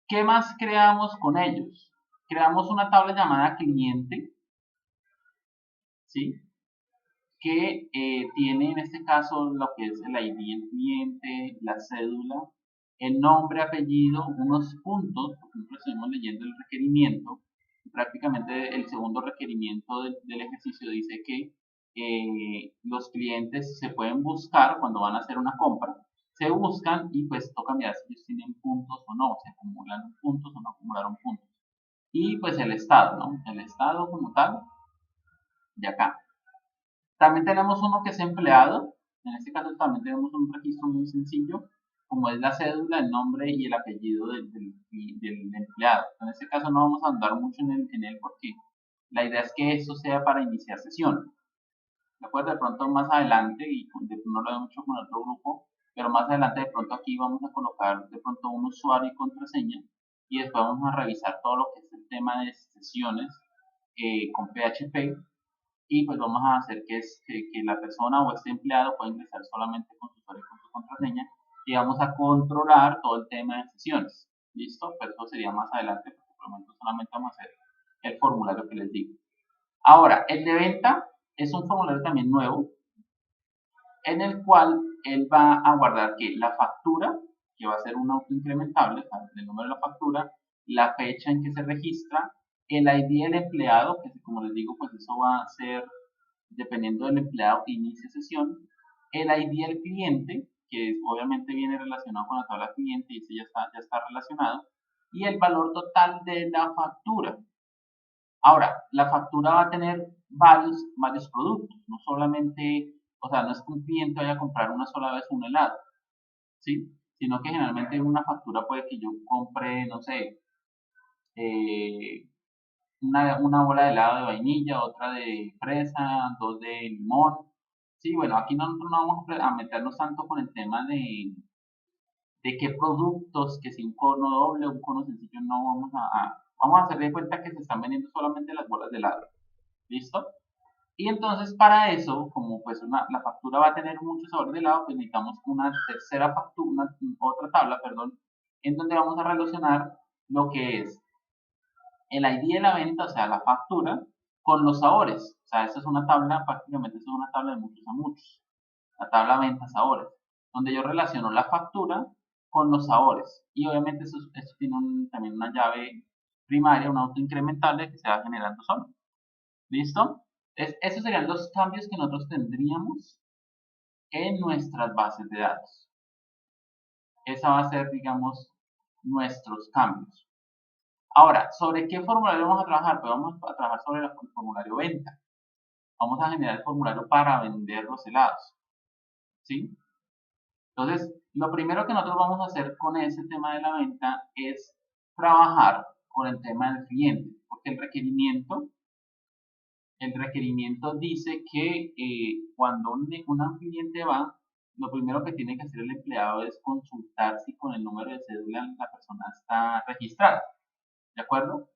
¿Qué más creamos con ellos? Creamos una tabla llamada cliente, ¿sí? Que tiene en este caso lo que es el ID del cliente, la cédula, el nombre, apellido, unos puntos, por ejemplo, estuvimos leyendo el requerimiento, prácticamente el segundo requerimiento del ejercicio dice que los clientes se pueden buscar cuando van a hacer una compra, se buscan y pues toca mirar si ellos tienen puntos o no, se acumulan puntos o no acumularon puntos. Y pues el estado, ¿no? El estado como tal, de acá. También tenemos uno que es empleado. En este caso también tenemos un registro muy sencillo, como es la cédula, el nombre y el apellido del empleado. En este caso no vamos a andar mucho en él porque la idea es que esto sea para iniciar sesión. ¿De acuerdo? De pronto más adelante, y no lo veo mucho con otro grupo, pero más adelante de pronto aquí vamos a colocar de pronto un usuario y contraseña y después vamos a revisar todo lo que es el tema de sesiones con PHP y pues vamos a hacer que la persona o este empleado pueda ingresar solamente con su usuario y con su contraseña y vamos a controlar todo el tema de sesiones. ¿Listo? Pero eso sería más adelante porque por el momento solamente vamos a hacer el formulario que les digo. Ahora, el de venta es un formulario también nuevo en el cual él va a guardar que la factura, que va a ser un auto incrementable, el número de la factura, la fecha en que se registra, el ID del empleado, que como les digo, pues eso va a ser dependiendo del empleado que inicie sesión, el ID del cliente, que obviamente viene relacionado con la tabla cliente y ese ya está relacionado, y el valor total de la factura. Ahora, la factura va a tener varios productos, no solamente, o sea, no es que un cliente vaya a comprar una sola vez un helado, ¿sí? Sino que generalmente en una factura puede que yo compre, no sé, eh, una bola de helado de vainilla, otra de fresa, dos de limón. Sí, bueno, aquí nosotros no vamos a meternos tanto con el tema de qué productos, que si un cono doble o un cono sencillo, no vamos a hacer de cuenta que se están vendiendo solamente las bolas de helado. ¿Listo? Y entonces para eso, como pues la factura va a tener mucho sabor de helado, pues necesitamos una tercera factura, otra tabla, perdón, en donde vamos a relacionar lo que es el ID de la venta, o sea, la factura, con los sabores. O sea, esta es una tabla, prácticamente es una tabla de muchos a muchos. La tabla venta-sabores, donde yo relaciono la factura con los sabores. Y obviamente eso tiene también una llave primaria, un auto incrementable que se va generando solo. ¿Listo? Esos serían los cambios que nosotros tendríamos en nuestras bases de datos. Esa va a ser, digamos, nuestros cambios. Ahora, ¿sobre qué formulario vamos a trabajar? Pues vamos a trabajar sobre el formulario venta. Vamos a generar el formulario para vender los helados. ¿Sí? Entonces, lo primero que nosotros vamos a hacer con ese tema de la venta es trabajar con el tema del cliente, porque el requerimiento dice que cuando un cliente va, lo primero que tiene que hacer el empleado es consultar si con el número de cédula la persona está registrada. ¿De acuerdo?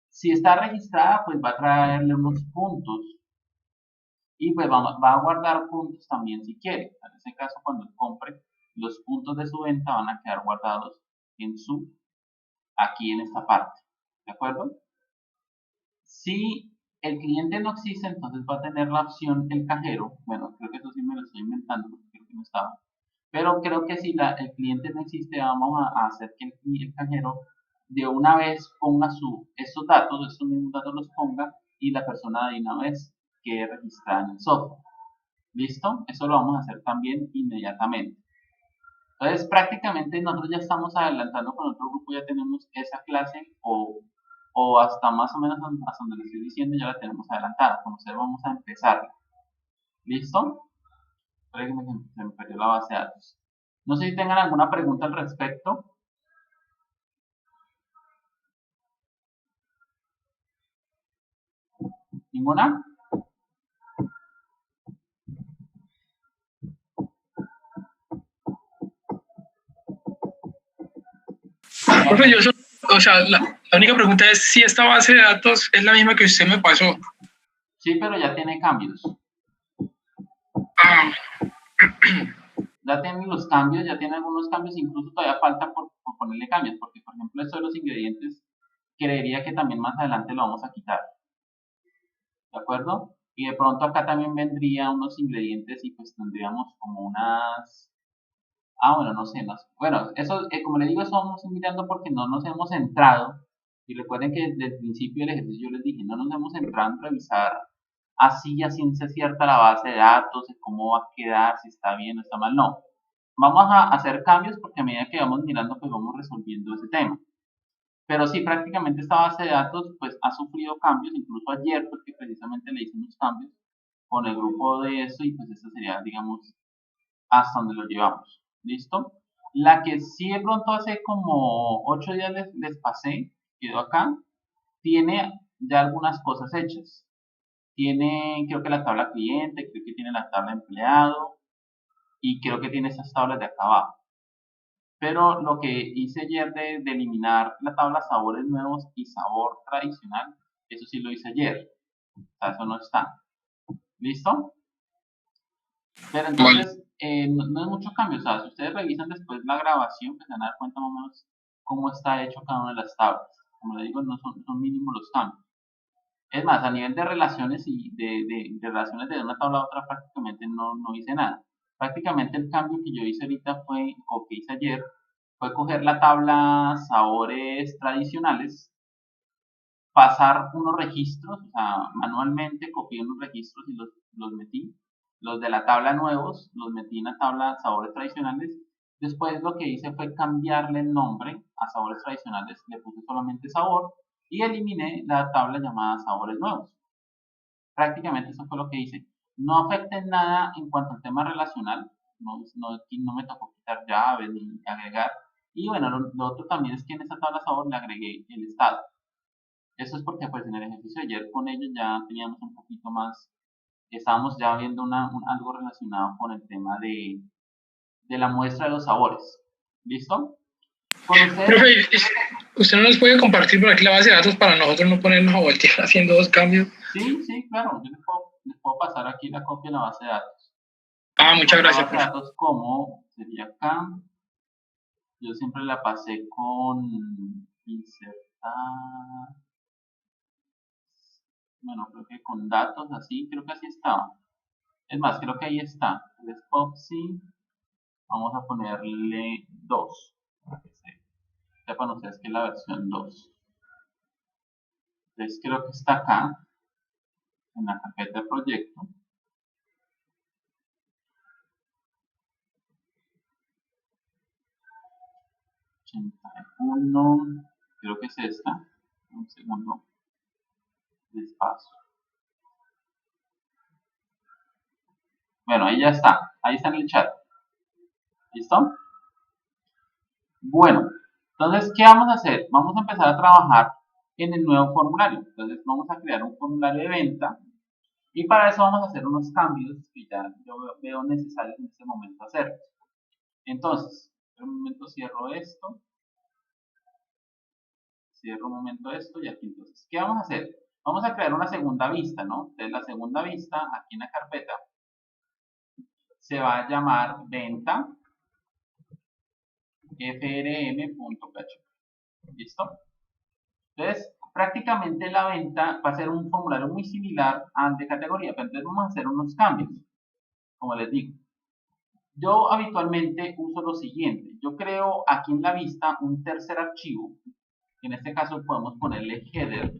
Si está registrada, pues va a traerle unos puntos y pues va a guardar puntos también si quiere. En ese caso, cuando compre, los puntos de su venta van a quedar guardados aquí en esta parte. ¿De acuerdo? Si el cliente no existe, entonces va a tener la opción el cajero. Bueno, creo que eso sí me lo estoy inventando porque creo que no estaba. Pero creo que si el cliente no existe, vamos a hacer que el cajero de una vez ponga estos mismos datos los ponga y la persona de una vez quede registrada en el software. ¿Listo? Eso lo vamos a hacer también inmediatamente. Entonces, prácticamente nosotros ya estamos adelantando con otro grupo, ya tenemos esa clase o hasta más o menos hasta donde les estoy diciendo ya la tenemos adelantada. Como ustedes vamos a empezar. ¿Listo? Espero que se me perdió la base de datos. No sé si tengan alguna pregunta al respecto. ¿Ninguna? Profe, yo solo O sea, la única pregunta es si esta base de datos es la misma que usted me pasó. Sí, pero ya tiene cambios. Ah, Ya tiene los cambios, ya tiene algunos cambios, incluso todavía falta por ponerle cambios, porque por ejemplo esto de los ingredientes, creería que también más adelante lo vamos a quitar, ¿de acuerdo? Y de pronto acá también vendría unos ingredientes y pues tendríamos como unas... Ah, bueno, no sé, no sé. Bueno, eso, como le digo, eso vamos a ir mirando porque no nos hemos centrado. Y recuerden que desde el principio del ejercicio yo les dije, no nos hemos centrado en revisar así a ciencia cierta la base de datos, de cómo va a quedar, si está bien o está mal. No. Vamos a hacer cambios porque a medida que vamos mirando, pues vamos resolviendo ese tema. Pero sí, prácticamente esta base de datos pues ha sufrido cambios, incluso ayer porque precisamente le hice unos cambios con el grupo de eso y pues esta sería, digamos, hasta donde lo llevamos. ¿Listo? La que sí de pronto hace como 8 días les pasé, quedó acá, tiene ya algunas cosas hechas. Tiene, creo que la tabla cliente, creo que tiene la tabla empleado y creo que tiene esas tablas de acá abajo. Pero lo que hice ayer de eliminar la tabla sabores nuevos y sabor tradicional, eso sí lo hice ayer. O sea, eso no está. ¿Listo? Pero vale. entonces, no hay mucho cambio. O sea, si ustedes revisan después la grabación, pues se van a dar cuenta más o menos cómo está hecho cada una de las tablas. Como les digo, no son mínimos los cambios. Es más, a nivel de relaciones y de relaciones de una tabla a otra, prácticamente no hice nada. Prácticamente el cambio que yo hice ahorita fue, o que hice ayer, fue coger la tabla sabores tradicionales, pasar unos registros, o sea, manualmente copié unos registros y los metí. Los de la tabla nuevos los metí en la tabla sabores tradicionales. Después lo que hice fue cambiarle el nombre a sabores tradicionales, le puse solamente sabor y eliminé la tabla llamada sabores nuevos. Prácticamente eso fue lo que hice. No afecta en nada en cuanto al tema relacional, no me tocó quitar llaves ni agregar. Y bueno, lo otro también es que en esa tabla sabor le agregué el estado. Eso es porque pues en el ejercicio de ayer con ellos ya teníamos un poquito más, estábamos ya viendo algo relacionado con el tema de la muestra de los sabores. ¿Listo? Con ustedes, Profe, ¿usted no nos puede compartir por aquí la base de datos para nosotros no ponernos a voltear haciendo dos cambios? sí, claro, yo les puedo pasar aquí la copia de la base de datos. Ah, muchas Con la gracias, base de profe. datos como sería acá, yo siempre la pasé con insertar, bueno, creo que con datos así, creo que así estaba. Es más, creo que ahí está. El Spopsy, vamos a ponerle 2 para que sepan ustedes que es la versión 2. Entonces creo que está acá, en la carpeta de proyecto. ...81, creo que es esta. Un segundo, despacio. Bueno, ahí ya está. Ahí está en el chat. ¿Listo? Bueno, entonces, ¿qué vamos a hacer? Vamos a empezar a trabajar en el nuevo formulario. Entonces, vamos a crear un formulario de venta y para eso vamos a hacer unos cambios que ya yo veo necesarios en este momento hacer. Entonces, en un momento cierro esto, y aquí entonces, ¿qué vamos a hacer? Vamos a crear una segunda vista, ¿no? Entonces, la segunda vista, aquí en la carpeta, se va a llamar venta frm.php. ¿Listo? Entonces, prácticamente la venta va a ser un formulario muy similar al de categoría, pero entonces vamos a hacer unos cambios, como les digo. Yo habitualmente uso lo siguiente, yo creo aquí en la vista un tercer archivo, en este caso podemos ponerle header,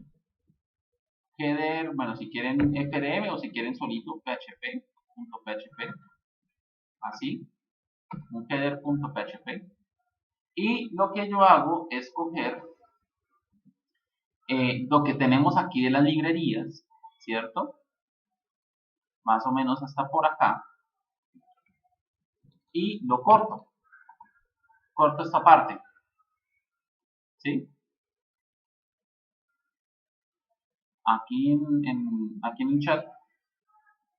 bueno, si quieren frm o si quieren solito php, así, un header.php, y lo que yo hago es coger lo que tenemos aquí de las librerías, ¿cierto? Más o menos hasta por acá, y lo corto esta parte, ¿sí? Aquí en el chat,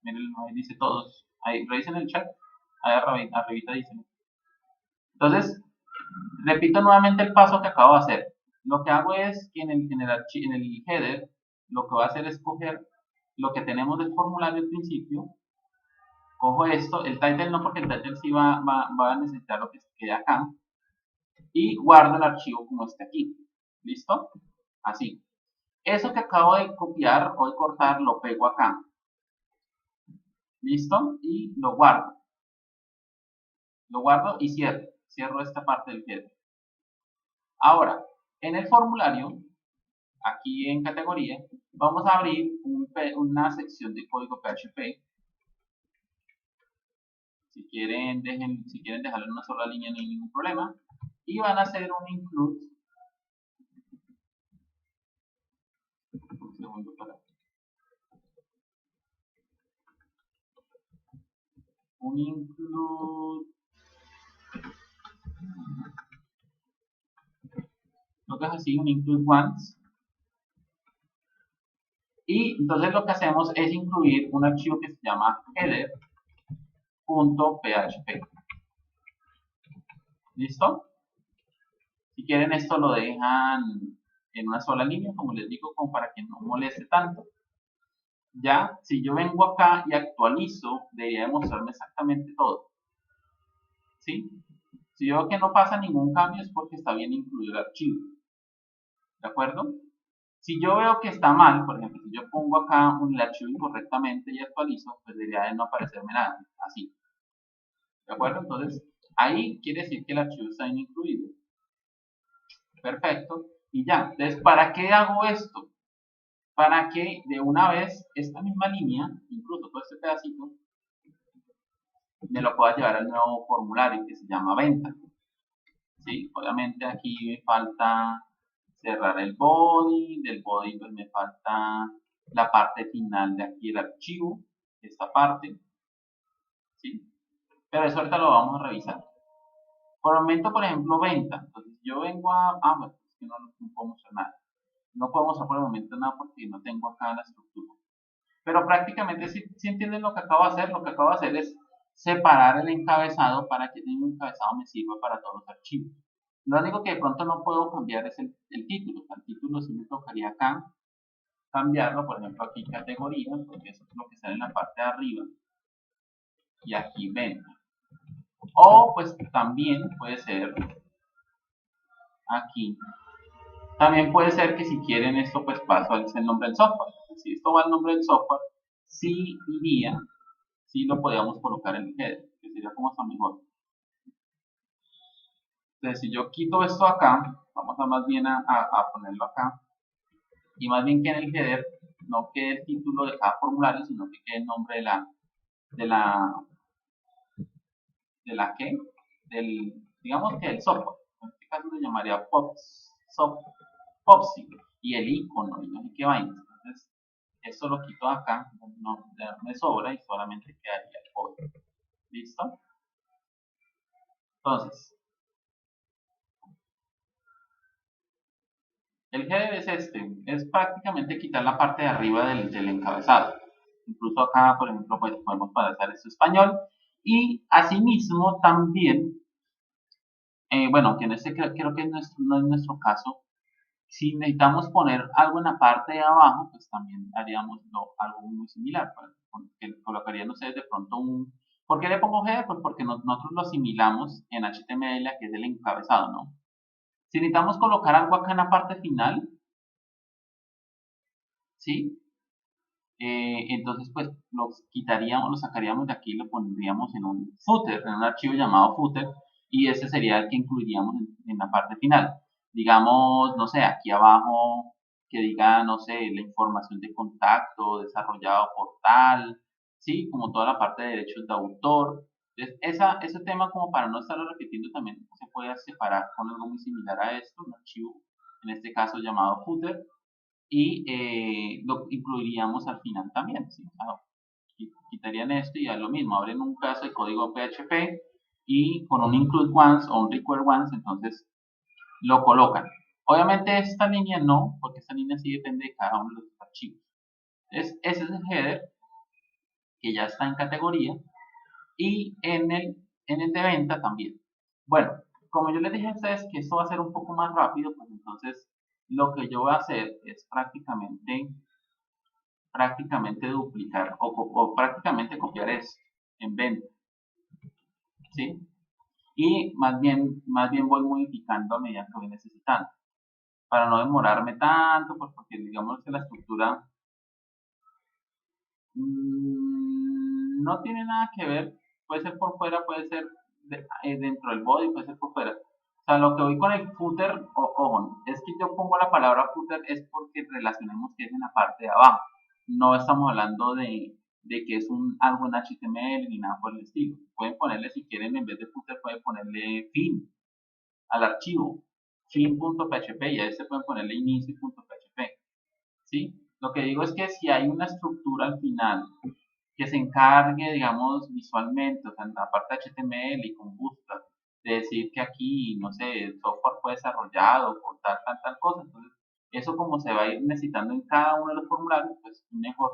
miren, ahí dice todos, ahí revisen el chat, ahí arribita dice. Entonces, repito nuevamente el paso que acabo de hacer. Lo que hago es que en el header, lo que voy a hacer es coger lo que tenemos del formulario al principio, cojo esto, el title no, porque el title sí va a necesitar lo que quede acá, y guardo el archivo como este aquí. ¿Listo? Así. Eso que acabo de copiar o de cortar lo pego acá. ¿Listo? Y lo guardo. Lo guardo y cierro. Cierro esta parte del header. Ahora, en el formulario, aquí en categoría, vamos a abrir una sección de código PHP. Si quieren dejarlo en una sola línea no hay ningún problema. Y van a hacer un include. Un segundo para. Un include. Lo que es así, un include once. Y entonces lo que hacemos es incluir un archivo que se llama header.php. ¿Listo? Si quieren esto lo dejan en una sola línea, como les digo, como para que no moleste tanto. Ya, si yo vengo acá y actualizo, debería demostrarme exactamente todo. ¿Sí? Si yo veo que no pasa ningún cambio es porque está bien incluido el archivo. ¿De acuerdo? Si yo veo que está mal, por ejemplo, si yo pongo acá el archivo incorrectamente y actualizo, pues debería de no aparecerme nada. Así. ¿De acuerdo? Entonces, ahí quiere decir que el archivo está bien incluido. Perfecto. Y ya. Entonces, ¿para qué hago esto? Para que de una vez esta misma línea, incluso todo este pedacito, me lo pueda llevar al nuevo formulario que se llama venta. ¿Sí? Obviamente aquí me falta cerrar el body, del body pues me falta la parte final de aquí el archivo, esta parte, ¿sí? Pero eso ahorita lo vamos a revisar. Por el momento, por ejemplo, venta. Entonces yo vengo bueno, es que no puedo mostrar nada. No puedo mostrar por el momento nada porque no tengo acá la estructura. Pero prácticamente si entienden lo que acabo de hacer, lo que acabo de hacer es separar el encabezado para que el encabezado me sirva para todos los archivos. Lo único que de pronto no puedo cambiar es el título. El título sí me tocaría acá cambiarlo, por ejemplo aquí categoría, porque eso es lo que sale en la parte de arriba. Y aquí venta. O pues también puede ser aquí. También puede ser que si quieren esto pues paso al nombre del software. Si esto va al nombre del software, sí iría, sí lo podríamos colocar en el header, que sería como está mejor. Entonces si yo quito esto acá, vamos a más bien a ponerlo acá, y más bien que en el header no quede el título de cada formulario, sino que quede el nombre digamos que del software. En este caso se llamaría Popsi, y el icono, y no sé qué vaina. Entonces, esto lo quito acá, no me sobra y solamente quedaría el código. ¿Listo? Entonces, el header es es prácticamente quitar la parte de arriba del encabezado. Incluso acá, por ejemplo, pues podemos pasar esto español. Y asimismo también, bueno, que en este creo que no es nuestro caso, si necesitamos poner algo en la parte de abajo, pues también haríamos algo muy similar. Que colocaría, no sé, de pronto ¿Por qué le pongo header? Pues porque nosotros lo asimilamos en HTML a que es el encabezado, ¿no? Si necesitamos colocar algo acá en la parte final, ¿sí? Entonces pues lo sacaríamos de aquí y lo pondríamos en un footer, en un archivo llamado footer, y ese sería el que incluiríamos en la parte final. Digamos, no sé, aquí abajo que diga, no sé, la información de contacto, desarrollado por tal, ¿sí? Como toda la parte de derechos de autor. Entonces, ese tema como para no estarlo repitiendo también se puede separar con algo muy similar a esto, un archivo, en este caso llamado footer, y lo incluiríamos al final también. ¿Sí? O sea, quitarían esto y ya lo mismo, abren un caso de código PHP y con un include once o un require once, entonces lo colocan. Obviamente esta línea no, porque esta línea sí depende de cada uno de los archivos. Entonces, ese es el header que ya está en categoría y en el de venta también. Bueno, como yo les dije a ustedes que esto va a ser un poco más rápido, pues entonces lo que yo voy a hacer es prácticamente duplicar o prácticamente copiar esto en venta, ¿sí? Y más bien voy modificando a medida que voy necesitando, para no demorarme tanto, pues porque digamos que la estructura no tiene nada que ver, puede ser por fuera, puede ser dentro del body, puede ser por fuera. O sea, lo que voy con el footer, ojo, es que yo pongo la palabra footer es porque relacionemos que es en la parte de abajo. No estamos hablando de que es algo en HTML ni nada por el estilo. Pueden ponerle, si quieren, en vez de footer, pueden ponerle fin al archivo, fin.php, y a este pueden ponerle inicio.php, ¿sí? Lo que digo es que si hay una estructura al final que se encargue, digamos, visualmente, o sea, en la parte de HTML y con Bootstrap, de decir que aquí, no sé, el software fue desarrollado por tal cosa, entonces, eso como se va a ir necesitando en cada uno de los formularios, pues mejor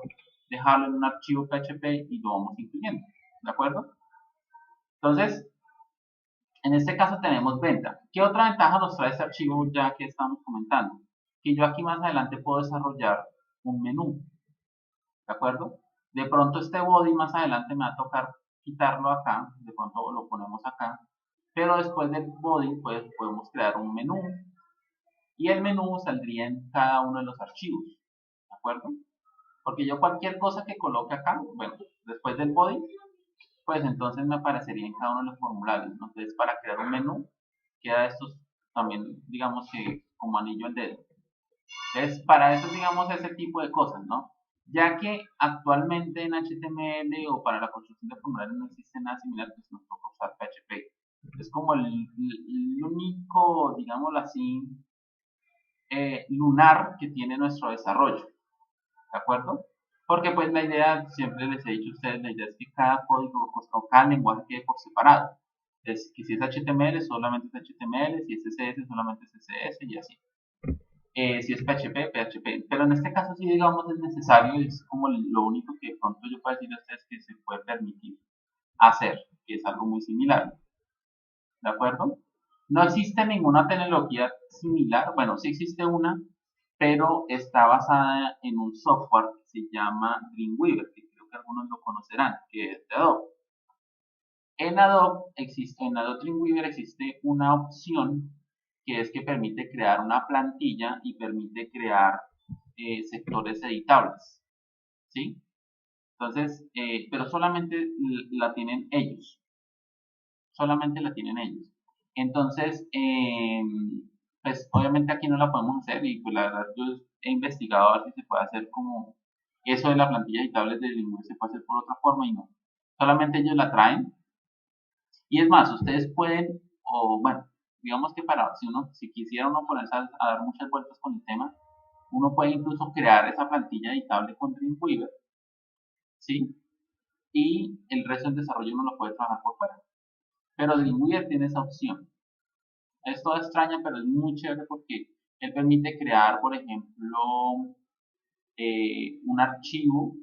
dejarlo en un archivo PHP y lo vamos incluyendo, ¿de acuerdo? Entonces, en este caso tenemos venta. ¿Qué otra ventaja nos trae este archivo ya que estamos comentando? Que yo aquí más adelante puedo desarrollar un menú, ¿de acuerdo? De pronto este body más adelante me va a tocar quitarlo acá, de pronto lo ponemos acá, pero después del body pues podemos crear un menú y el menú saldría en cada uno de los archivos, ¿de acuerdo? Porque yo cualquier cosa que coloque acá, bueno, después del body, pues entonces me aparecería en cada uno de los formularios, ¿no? Entonces para crear un menú queda estos también, digamos que como anillo al dedo. Entonces, para eso, digamos, ese tipo de cosas, ¿no? Ya que actualmente en HTML o para la construcción de formularios no existe nada similar, pues nos toca usar PHP. Es como el único, digámoslo así, lunar que tiene nuestro desarrollo, ¿de acuerdo? Porque pues la idea, siempre les he dicho a ustedes, la idea es que cada código o cada lenguaje quede por separado. Es que si es HTML, solamente es HTML, si es CSS, solamente es CSS y así. Si es PHP, PHP. Pero en este caso sí, digamos, es necesario, es como lo único que de pronto yo puedo decir a ustedes que se puede permitir hacer, que es algo muy similar. ¿De acuerdo? No existe ninguna tecnología similar, bueno, sí existe una, pero está basada en un software que se llama Dreamweaver, que creo que algunos lo conocerán, que es de Adobe. En Adobe Dreamweaver existe una opción que es que permite crear una plantilla y permite crear sectores editables, ¿sí? Entonces, pero solamente la tienen ellos, solamente la tienen ellos. Entonces, pues obviamente aquí no la podemos hacer y pues la verdad yo he investigado a ver si se puede hacer como eso de la plantilla editable de Dreamweaver se puede hacer por otra forma y no. Solamente ellos la traen. Y es más, ustedes pueden, o bueno, digamos que si quisiera uno ponerse a dar muchas vueltas con el tema, uno puede incluso crear esa plantilla editable con Dreamweaver, ¿sí? Y el resto del desarrollo uno lo puede trabajar por fuera. Pero Dreamweaver tiene esa opción. Es toda extraña, pero es muy chévere porque él permite crear, por ejemplo, un archivo,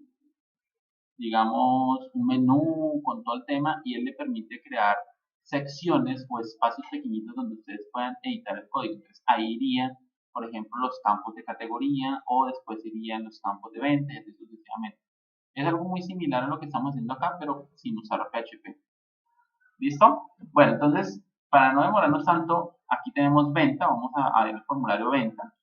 digamos, un menú con todo el tema y él le permite crear secciones o espacios pequeñitos donde ustedes puedan editar el código. Entonces, ahí irían, por ejemplo, los campos de categoría o después irían los campos de venta y así sucesivamente. Es algo muy similar a lo que estamos haciendo acá, pero sin usar PHP. ¿Listo? Bueno, entonces, para no demorarnos tanto, aquí tenemos venta. Vamos a ver el formulario venta.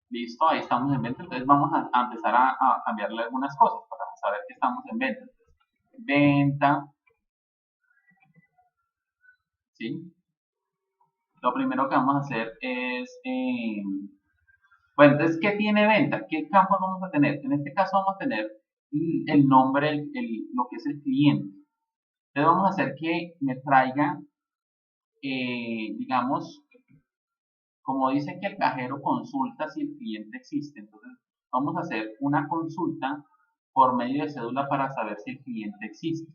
Listo, ahí estamos en venta. Entonces vamos a empezar a cambiarle algunas cosas para saber que estamos en venta. Entonces, venta, ¿sí? Lo primero que vamos a hacer es, bueno, entonces, ¿qué tiene venta? ¿Qué campos vamos a tener? En este caso vamos a tener el nombre, lo que es el cliente. Entonces vamos a hacer que me traiga, digamos, como dice que el cajero consulta si el cliente existe, entonces vamos a hacer una consulta por medio de cédula para saber si el cliente existe.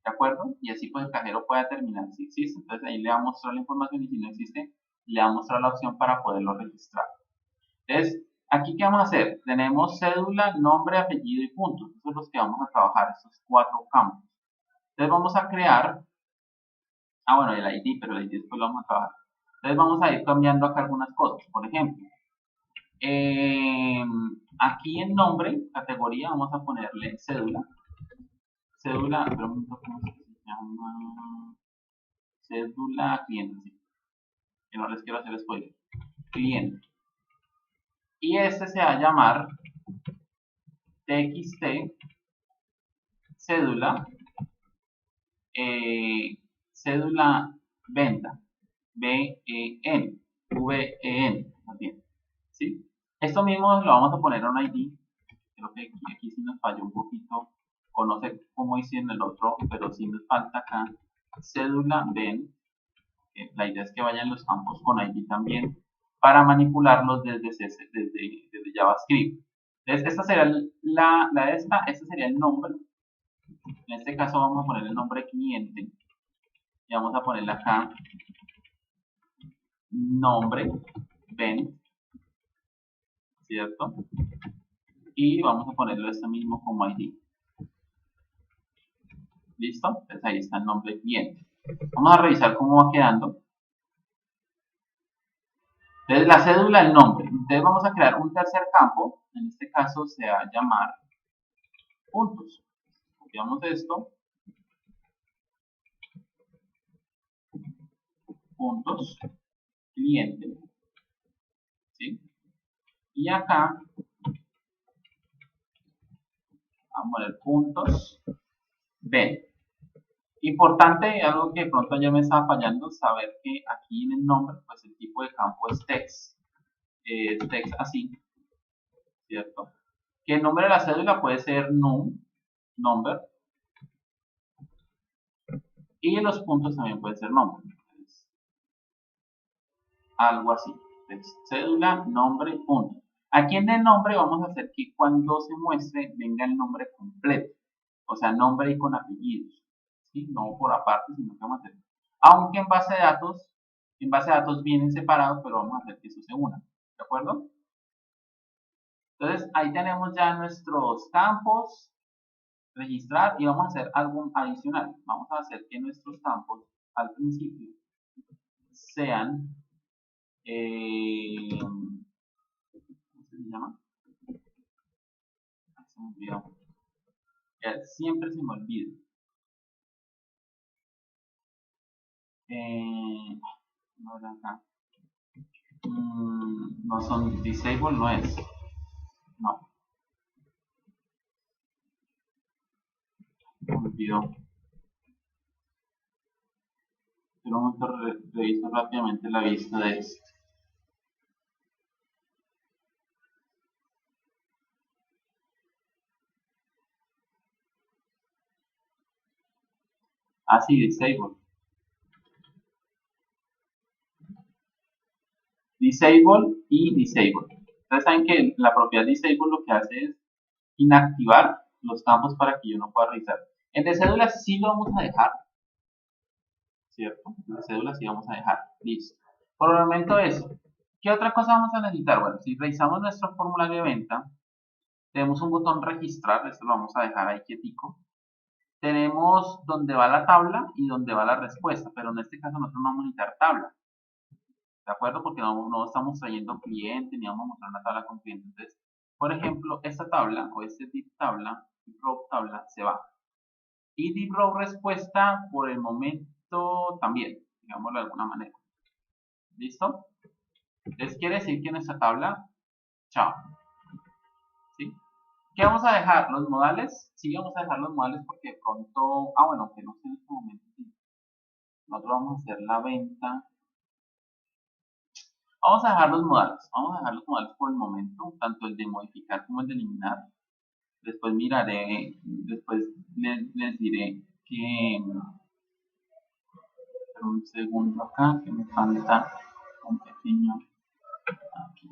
¿De acuerdo? Y así pues el cajero puede determinar si existe. Entonces ahí le va a mostrar la información y si no existe, le va a mostrar la opción para poderlo registrar. Entonces, aquí ¿qué vamos a hacer? Tenemos cédula, nombre, apellido y puntos. Esos son los que vamos a trabajar, estos 4 campos. Entonces vamos a crear Ah, bueno, el ID, pero el ID después lo vamos a trabajar. Entonces vamos a ir cambiando acá algunas cosas. Por ejemplo, aquí en nombre, categoría, vamos a ponerle cédula. Cédula, pregunto cómo se llama. Cédula cliente, sí, que no les quiero hacer spoiler. Cliente. Y este se va a llamar txt cédula, cédula venta, B-E-N, V-E-N, más bien, ¿sí? Esto mismo lo vamos a poner a un ID, creo que aquí sí nos falló un poquito, o no sé cómo hice en el otro, pero sí nos falta acá, cédula ven, la idea es que vayan los campos con ID también, para manipularlos desde JavaScript. Entonces, esta sería este sería el nombre. En este caso vamos a poner el nombre cliente y vamos a ponerle acá nombre ven, ¿cierto? Y vamos a ponerlo este mismo como ID. ¿Listo? Entonces ahí está el nombre cliente. Vamos a revisar cómo va quedando. Entonces la cédula, el nombre. Entonces vamos a crear un tercer campo. En este caso se va a llamar puntos. Copiamos esto. Puntos cliente. ¿Sí? Y acá vamos a poner puntos ven. Importante, algo que de pronto ya me estaba fallando, saber que aquí en el nombre, pues el tipo de campo es text. Text así, ¿cierto? Que el nombre de la cédula puede ser num, number, y los puntos también pueden ser nombre. Entonces, algo así. Entonces, cédula, nombre, punto. Aquí en el nombre vamos a hacer que cuando se muestre venga el nombre completo. O sea, nombre y con apellidos. ¿Sí? No por aparte, sino que vamos a hacer. Aunque en base de datos vienen separados, pero vamos a hacer que eso se una. ¿De acuerdo? Entonces, ahí tenemos ya nuestros campos, registrar, y vamos a hacer algo adicional. Vamos a hacer que nuestros campos al principio sean, ¿cómo se llama? Se me olvidó. Siempre se me olvida. No era acá. No son disable, no es. No, se me olvidó. Pero un momento reviso rápidamente la vista de esto. Ah, sí, disable. Disable y disable. Ustedes saben que la propiedad disable lo que hace es inactivar los campos para que yo no pueda revisar. En de cédula sí lo vamos a dejar, ¿cierto? En de cédula sí vamos a dejar. Listo. Por el momento eso. ¿Qué otra cosa vamos a necesitar? Bueno, si revisamos nuestro formulario de venta, tenemos un botón registrar, esto lo vamos a dejar ahí quietico. Tenemos donde va la tabla y donde va la respuesta, pero en este caso nosotros no vamos a necesitar tabla, ¿de acuerdo? Porque no estamos trayendo cliente ni vamos a mostrar una tabla con cliente. Entonces, por ejemplo, esta tabla o este div tabla, div row tabla, se va. Y div row respuesta por el momento también, digámoslo de alguna manera. ¿Listo? Entonces quiere decir que en esta tabla, chao. ¿Sí? ¿Qué vamos a dejar? ¿Los modales? Sí, vamos a dejar los modales porque de pronto, bueno, que no sé en este momento. Nosotros vamos a hacer la venta. Vamos a dejar los modales. Vamos a dejar los modales por el momento, tanto el de modificar como el de eliminar. Después miraré, después les diré que, un segundo acá, que me falta un pequeño, aquí.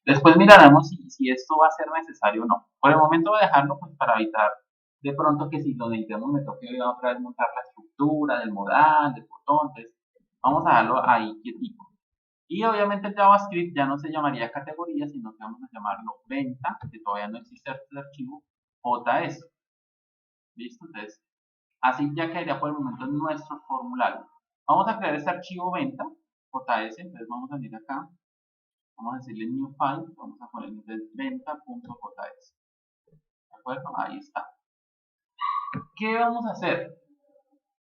Después miraremos si esto va a ser necesario o no. Por el momento voy a dejarlo pues, para evitar de pronto que si lo necesitemos me toque otra vez montar la estructura del modal, del botón. Entonces vamos a dejarlo ahí quietico. Y obviamente el JavaScript ya no se llamaría categoría, sino que vamos a llamarlo venta, que todavía no existe este archivo, JS. ¿Listo? Entonces Así ya quedaría por el momento en nuestro formulario. Vamos a crear este archivo venta, JS, entonces vamos a venir acá, vamos a decirle new file, vamos a poner venta.js. ¿De acuerdo? Ahí está. ¿Qué vamos a hacer?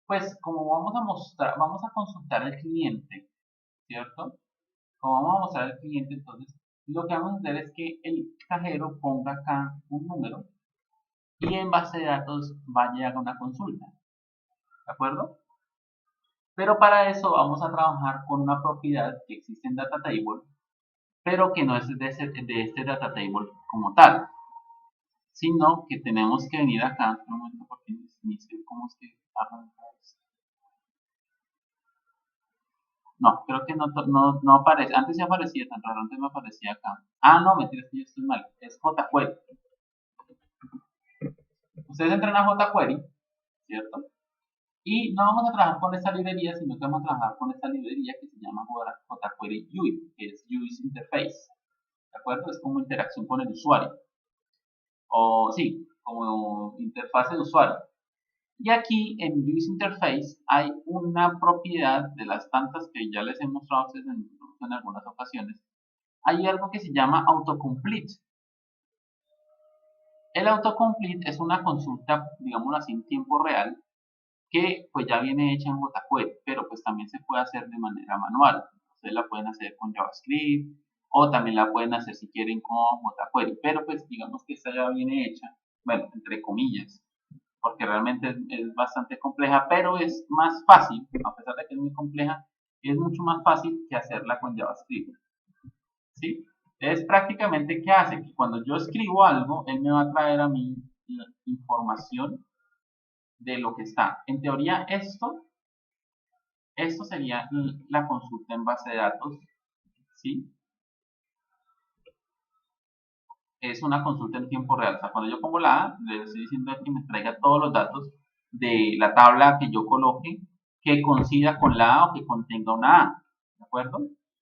Pues como vamos a mostrar, vamos a consultar al cliente, ¿cierto? Como vamos a mostrar al cliente, entonces lo que vamos a hacer es que el cajero ponga acá un número y en base de datos vaya a llegar una consulta, ¿de acuerdo? Pero para eso vamos a trabajar con una propiedad que existe en DataTable, pero que no es de este DataTable como tal, sino que tenemos que venir acá, un momento porque ni sé cómo es que arranca esto. No, creo que no aparece, antes ya aparecía, tan raro, antes me aparecía acá. Ah, no, mentira, que yo estoy mal, es jQuery. Ustedes entran a jQuery, ¿cierto? Y no vamos a trabajar con esta librería, sino que vamos a trabajar con esta librería que se llama jQuery UI, que es User Interface. ¿De acuerdo? Es como interacción con el usuario. O sí, como interfase de usuario. Y aquí en User Interface hay una propiedad de las tantas que ya les he mostrado a ustedes en algunas ocasiones. Hay algo que se llama autocomplete. El autocomplete es una consulta, digámoslo así, en tiempo real, que pues ya viene hecha en jQuery, pero pues también se puede hacer de manera manual. Ustedes la pueden hacer con JavaScript o también la pueden hacer si quieren con jQuery, pero pues digamos que esta ya viene hecha, bueno, entre comillas, porque realmente es bastante compleja, pero es más fácil, a pesar de que es muy compleja, es mucho más fácil que hacerla con JavaScript. ¿Sí? Es prácticamente ¿qué hace? Que cuando yo escribo algo, él me va a traer a mí la información de lo que está. En teoría, esto sería la consulta en base de datos, ¿sí? Es una consulta en tiempo real. O sea, cuando yo pongo la A, le estoy diciendo que me traiga todos los datos de la tabla que yo coloque que coincida con la A o que contenga una A, ¿de acuerdo?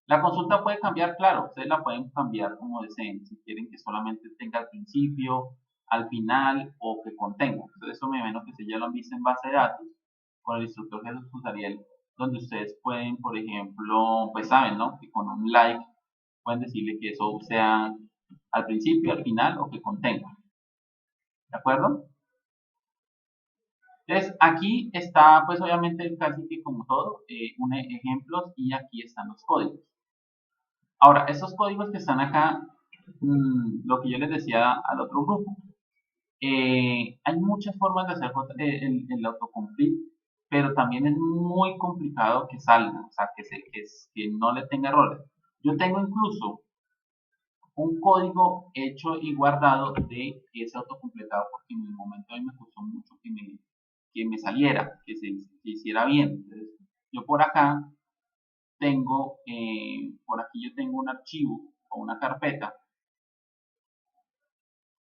La consulta puede cambiar, claro, ustedes la pueden cambiar como deseen, si quieren que solamente tenga al principio, al final o que contenga. Entonces eso me imagino que si ya lo han visto en base de datos, con el instructor Jesús Ariel, donde ustedes pueden, por ejemplo, pues saben, ¿no? Que con un like pueden decirle que eso sea al principio, al final o que contenga. ¿De acuerdo? Entonces, aquí está, pues obviamente, casi que como todo, ejemplos y aquí están los códigos. Ahora, estos códigos que están acá, lo que yo les decía al otro grupo, hay muchas formas de hacer el autocomplete, pero también es muy complicado que salga, o sea, que no le tenga errores. Yo tengo incluso un código hecho y guardado de ese autocompletado porque en el momento a mí me costó mucho que me saliera, que hiciera bien. Entonces, yo por acá tengo, por aquí yo tengo un archivo o una carpeta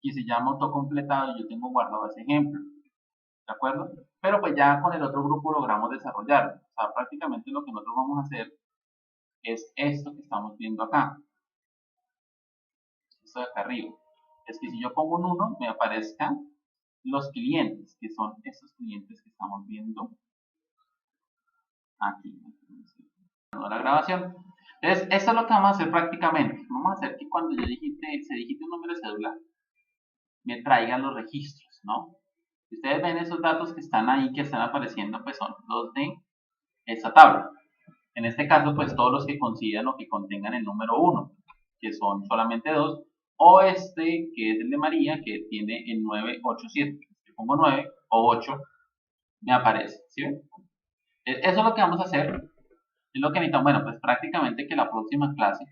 que se llama autocompletado y yo tengo guardado ese ejemplo, ¿de acuerdo? Pero pues ya con el otro grupo logramos desarrollarlo. O sea, prácticamente lo que nosotros vamos a hacer es esto que estamos viendo acá, esto de acá arriba. Es que si yo pongo un 1, me aparezcan los clientes, que son estos clientes que estamos viendo aquí. La grabación. Entonces, esto es lo que vamos a hacer prácticamente. Vamos a hacer que cuando se digite un número de cédula, me traigan los registros, ¿no? Si ustedes ven esos datos que están ahí, que están apareciendo, pues son los de esta tabla. En este caso, pues todos los que coincidan o que contengan el número 1, que son solamente 2, o este, que es el de María, que tiene el 987. Si pongo 9 o 8, me aparece, ¿sí ven? Eso es lo que vamos a hacer, es lo que necesitamos, bueno, pues prácticamente que la próxima clase,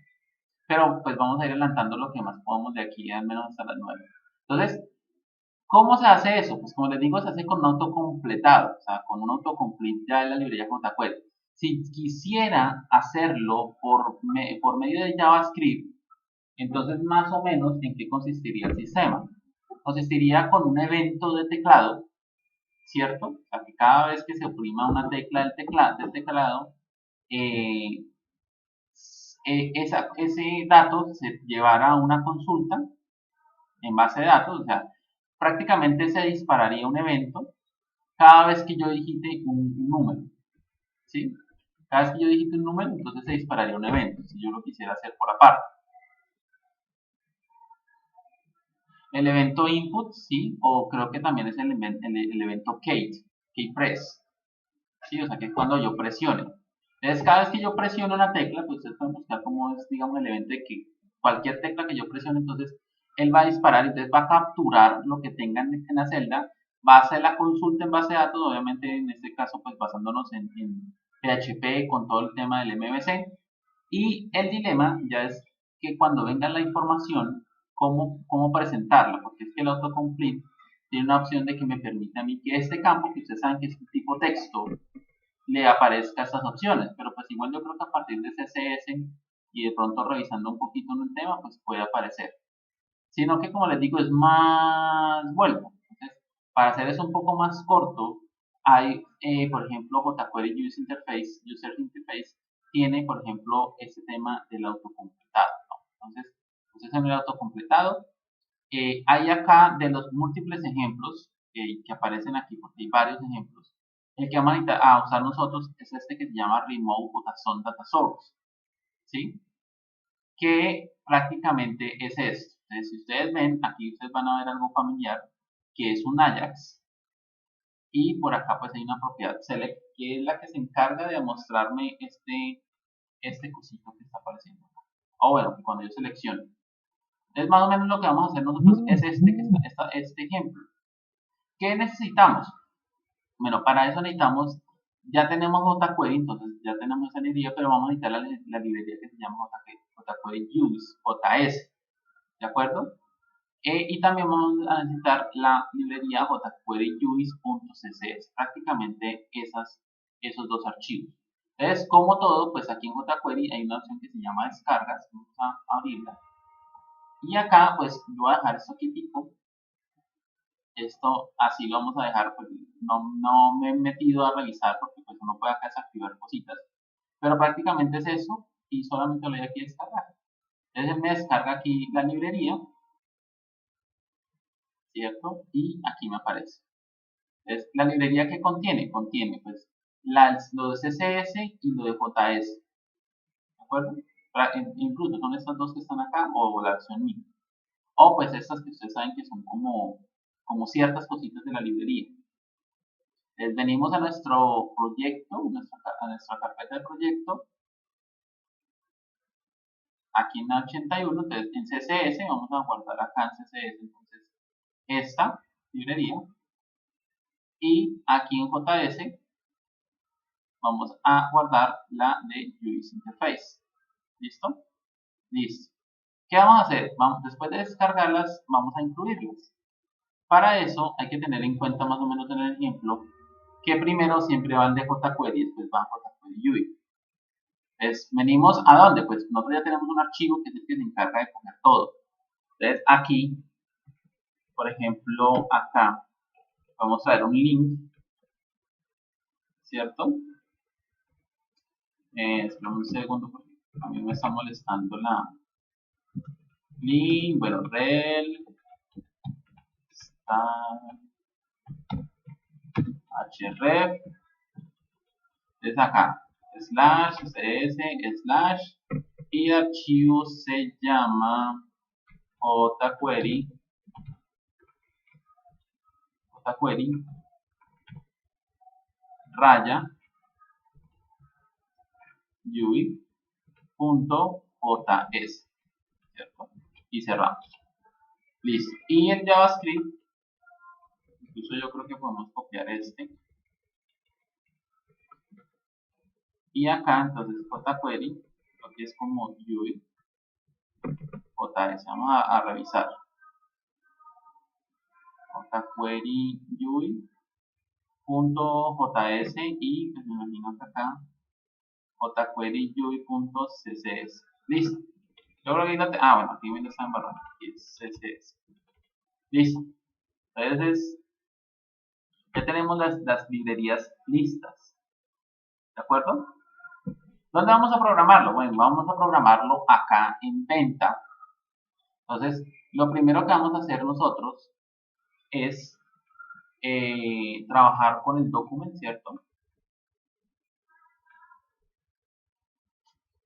pero pues vamos a ir adelantando lo que más podamos de aquí al menos hasta las 9. Entonces, ¿cómo se hace eso? Pues como les digo, se hace con un autocompletado, o sea, con un autocomplete ya en la librería JQuery. Si quisiera hacerlo por medio de JavaScript, entonces más o menos en qué consistiría el sistema. Consistiría con un evento de teclado, ¿cierto? O sea, que cada vez que se oprima una tecla del teclado, ese dato se llevará a una consulta en base de datos, o sea, prácticamente se dispararía un evento cada vez que yo digite un número, ¿sí? Cada vez que yo digite un número, entonces se dispararía un evento, si yo lo quisiera hacer por aparte. El evento input, sí, o creo que también es el evento key press, ¿sí? O sea, que es cuando yo presione. Entonces, cada vez que yo presiono una tecla, pues ustedes pueden buscar cómo es, digamos, el evento de que cualquier tecla que yo presione, entonces él va a disparar, entonces va a capturar lo que tenga en la celda, va a hacer la consulta en base de datos, obviamente en este caso, pues basándonos en PHP con todo el tema del MVC. Y el dilema ya es que cuando venga la información, cómo presentarla, porque es que el autocomplete tiene una opción de que me permite a mí que este campo, que ustedes saben que es un tipo texto, le aparezca estas opciones, pero pues igual yo creo que a partir de CSS y de pronto revisando un poquito en el tema, pues puede aparecer. Sino que como les digo, es más vuelvo. Entonces, para hacer eso un poco más corto, hay, por ejemplo, jQuery User Interface tiene, por ejemplo, este tema del autocompletado, ¿no? Entonces en el autocompletado, hay acá de los múltiples ejemplos que aparecen aquí, porque hay varios ejemplos, el que vamos a usar nosotros es este que se llama Remove JSON Data Source, ¿sí? Que prácticamente es esto. Entonces, si ustedes ven, aquí ustedes van a ver algo familiar, que es un Ajax, y por acá pues hay una propiedad select, que es la que se encarga de mostrarme este cosito que está apareciendo acá. O bueno, cuando yo selecciono. Entonces, más o menos lo que vamos a hacer nosotros es este ejemplo. ¿Qué necesitamos? Bueno, para eso necesitamos, ya tenemos jQuery, entonces ya tenemos esa librería, pero vamos a necesitar la librería que se llama jQuery Use, JS, ¿de acuerdo? Y también vamos a necesitar la librería jQuery Use.css, prácticamente esos dos archivos. Entonces, como todo, pues aquí en jQuery hay una opción que se llama descargas, vamos a abrirla. Y acá, pues, yo voy a dejar esto quietico. Esto así lo vamos a dejar, pues no me he metido a revisar porque pues uno puede acá desactivar cositas. Pero prácticamente es eso y solamente le doy aquí a descargar. Entonces me descarga aquí la librería, ¿cierto? Y aquí me aparece. Entonces, la librería que contiene pues lo de CSS y lo de JS. ¿De acuerdo? Incluso son estas dos que están acá o la versión MIT. O pues estas que ustedes saben que son como ciertas cositas de la librería. Venimos a nuestro proyecto, a nuestra carpeta de proyecto, aquí en la 81, entonces en CSS, vamos a guardar acá en CSS, entonces esta librería, y aquí en JS vamos a guardar la de User Interface. ¿Listo? Listo. ¿Qué vamos a hacer? Después de descargarlas, vamos a incluirlas. Para eso hay que tener en cuenta más o menos en el ejemplo que primero siempre van de jQuery y después van jQuery UI. Entonces, venimos a dónde? Pues nosotros ya tenemos un archivo que es el que se encarga de poner todo. Entonces, aquí, por ejemplo, acá, vamos a ver un link, ¿cierto? Espera un segundo porque a mí me está molestando la link, bueno, rel, star, href, entonces acá, slash, cs, slash, y el archivo se llama jQuery raya UI.js, ¿cierto? Y cerramos. Listo. Y en JavaScript, incluso yo creo que podemos copiar este. Y acá, entonces, jQuery, lo que es como UI, JS. Vamos a revisar. jQuery UI.js y pues me imagino que acá jQuery UI.css. Listo. Yo creo que bueno, aquí me lo están embarrando. Aquí es CSS. Listo. Entonces, ya tenemos las librerías listas. ¿De acuerdo? ¿Dónde vamos a programarlo? Bueno, vamos a programarlo acá en venta. Entonces, lo primero que vamos a hacer nosotros es trabajar con el document, ¿cierto?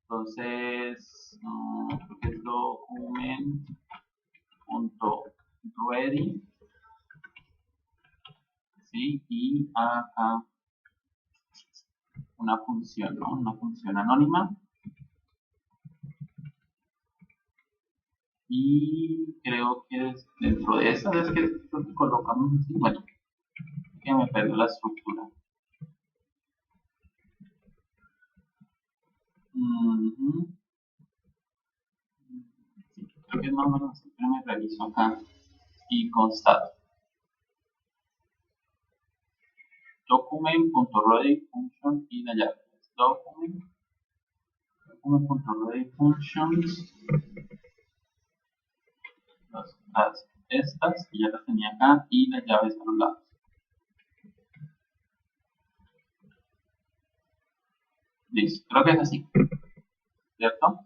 Entonces, creo que es document.ready, ¿sí? Y acá una función, ¿no? Una función anónima. Y creo que es dentro de esa es que colocamos así. Bueno, que me perdió la estructura. Sí, creo que es más o menos, siempre me reviso acá y constato. Document.ready function y la llave. Document.ready functions. Estas que ya las tenía acá y las llaves a los lados. Listo, creo que es así, ¿cierto?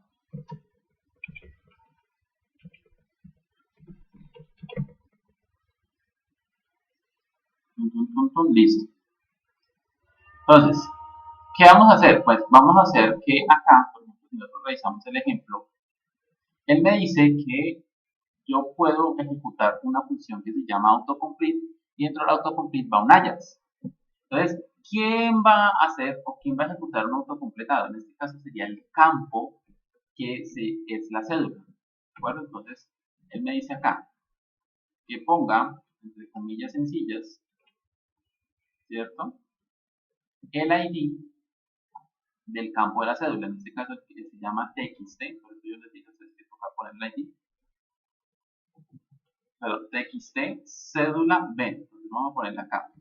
Listo. Entonces, ¿qué vamos a hacer? Pues vamos a hacer que acá, por ejemplo, si nosotros revisamos el ejemplo, él me dice que yo puedo ejecutar una función que se llama autocomplete y dentro del autocomplete va un Ajax. Entonces, ¿quién va a hacer o quién va a ejecutar un autocompletado? En este caso sería el campo que es la cédula. ¿De acuerdo? Entonces, él me dice acá que ponga, entre comillas sencillas, ¿cierto? El ID del campo de la cédula. En este caso se llama TXT, por eso yo les digo que toca poner el ID. Pero TXT cédula B. Entonces vamos a ponerla acá.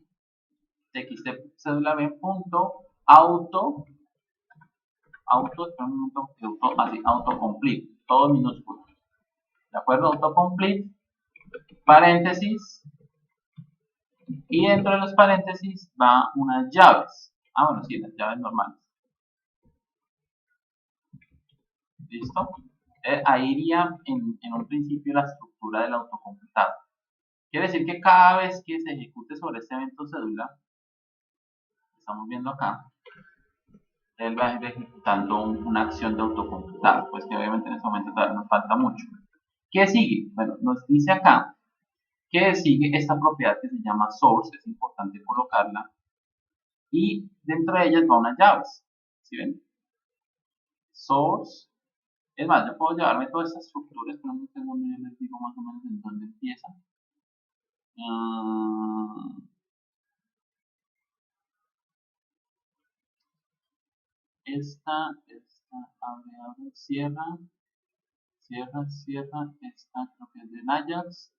TXT cédula B punto auto, así, autocomplete, todo minúsculo. ¿De acuerdo? Autocomplete, paréntesis, y dentro de los paréntesis va unas llaves. Bueno, sí, las llaves normales. ¿Listo? Ahí iría en un principio la estructura del autocompletado. Quiere decir que cada vez que se ejecute sobre este evento cédula, estamos viendo acá, él va a ir ejecutando una acción de autocompletado, pues que obviamente en este momento todavía nos falta mucho. ¿Qué sigue? Bueno, nos dice acá que sigue esta propiedad que se llama source, es importante colocarla, y dentro de ellas va unas llaves, ¿sí ven? Source, es más, yo puedo llevarme todas estas estructuras, pero un segundo yo les digo más o menos en dónde empieza. Esta, abre, cierra, esta creo que es de Ajax,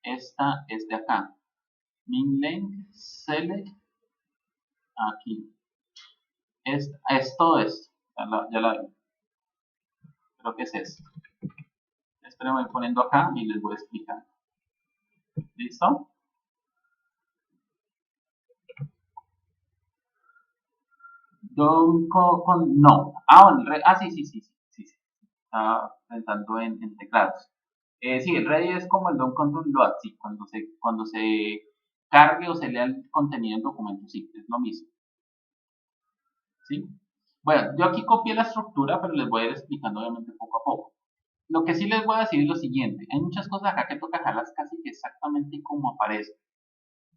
esta es de acá, minlength, select, aquí, es todo esto, ya la vi, creo que es esto. Esto le voy poniendo acá y les voy a explicar. ¿Listo? No. Bueno, sí. Estaba pensando en teclados. Sí, el ready es como el DOM control load, sí, cuando se cargue o se lea el contenido del documento, sí, es lo mismo. ¿Sí? Bueno, yo aquí copié la estructura, pero les voy a ir explicando obviamente poco a poco. Lo que sí les voy a decir es lo siguiente, hay muchas cosas acá que toca dejarlas casi que exactamente como aparecen.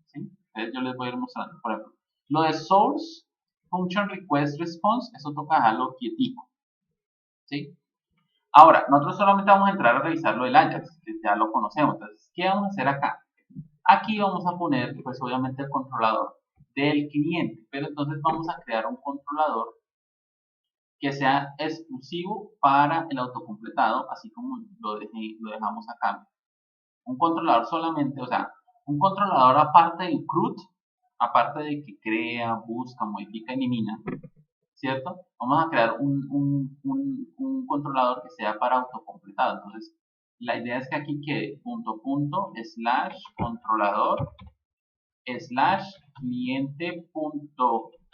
¿Sí? Entonces yo les voy a ir mostrando, por ejemplo, lo de source, function request response, eso toca dejarlo quietico. ¿Sí? Ahora, nosotros solamente vamos a entrar a revisar lo del Ajax, que ya lo conocemos. Entonces, ¿qué vamos a hacer acá? Aquí vamos a poner, pues obviamente, el controlador del cliente, pero entonces vamos a crear un controlador que sea exclusivo para el autocompletado, así como lo dejamos acá. Un controlador solamente, o sea, un controlador aparte del CRUD, aparte de que crea, busca, modifica, elimina, ¿cierto? Vamos a crear un controlador que sea para autocompletado. Entonces, la idea es que aquí quede // controlador / cliente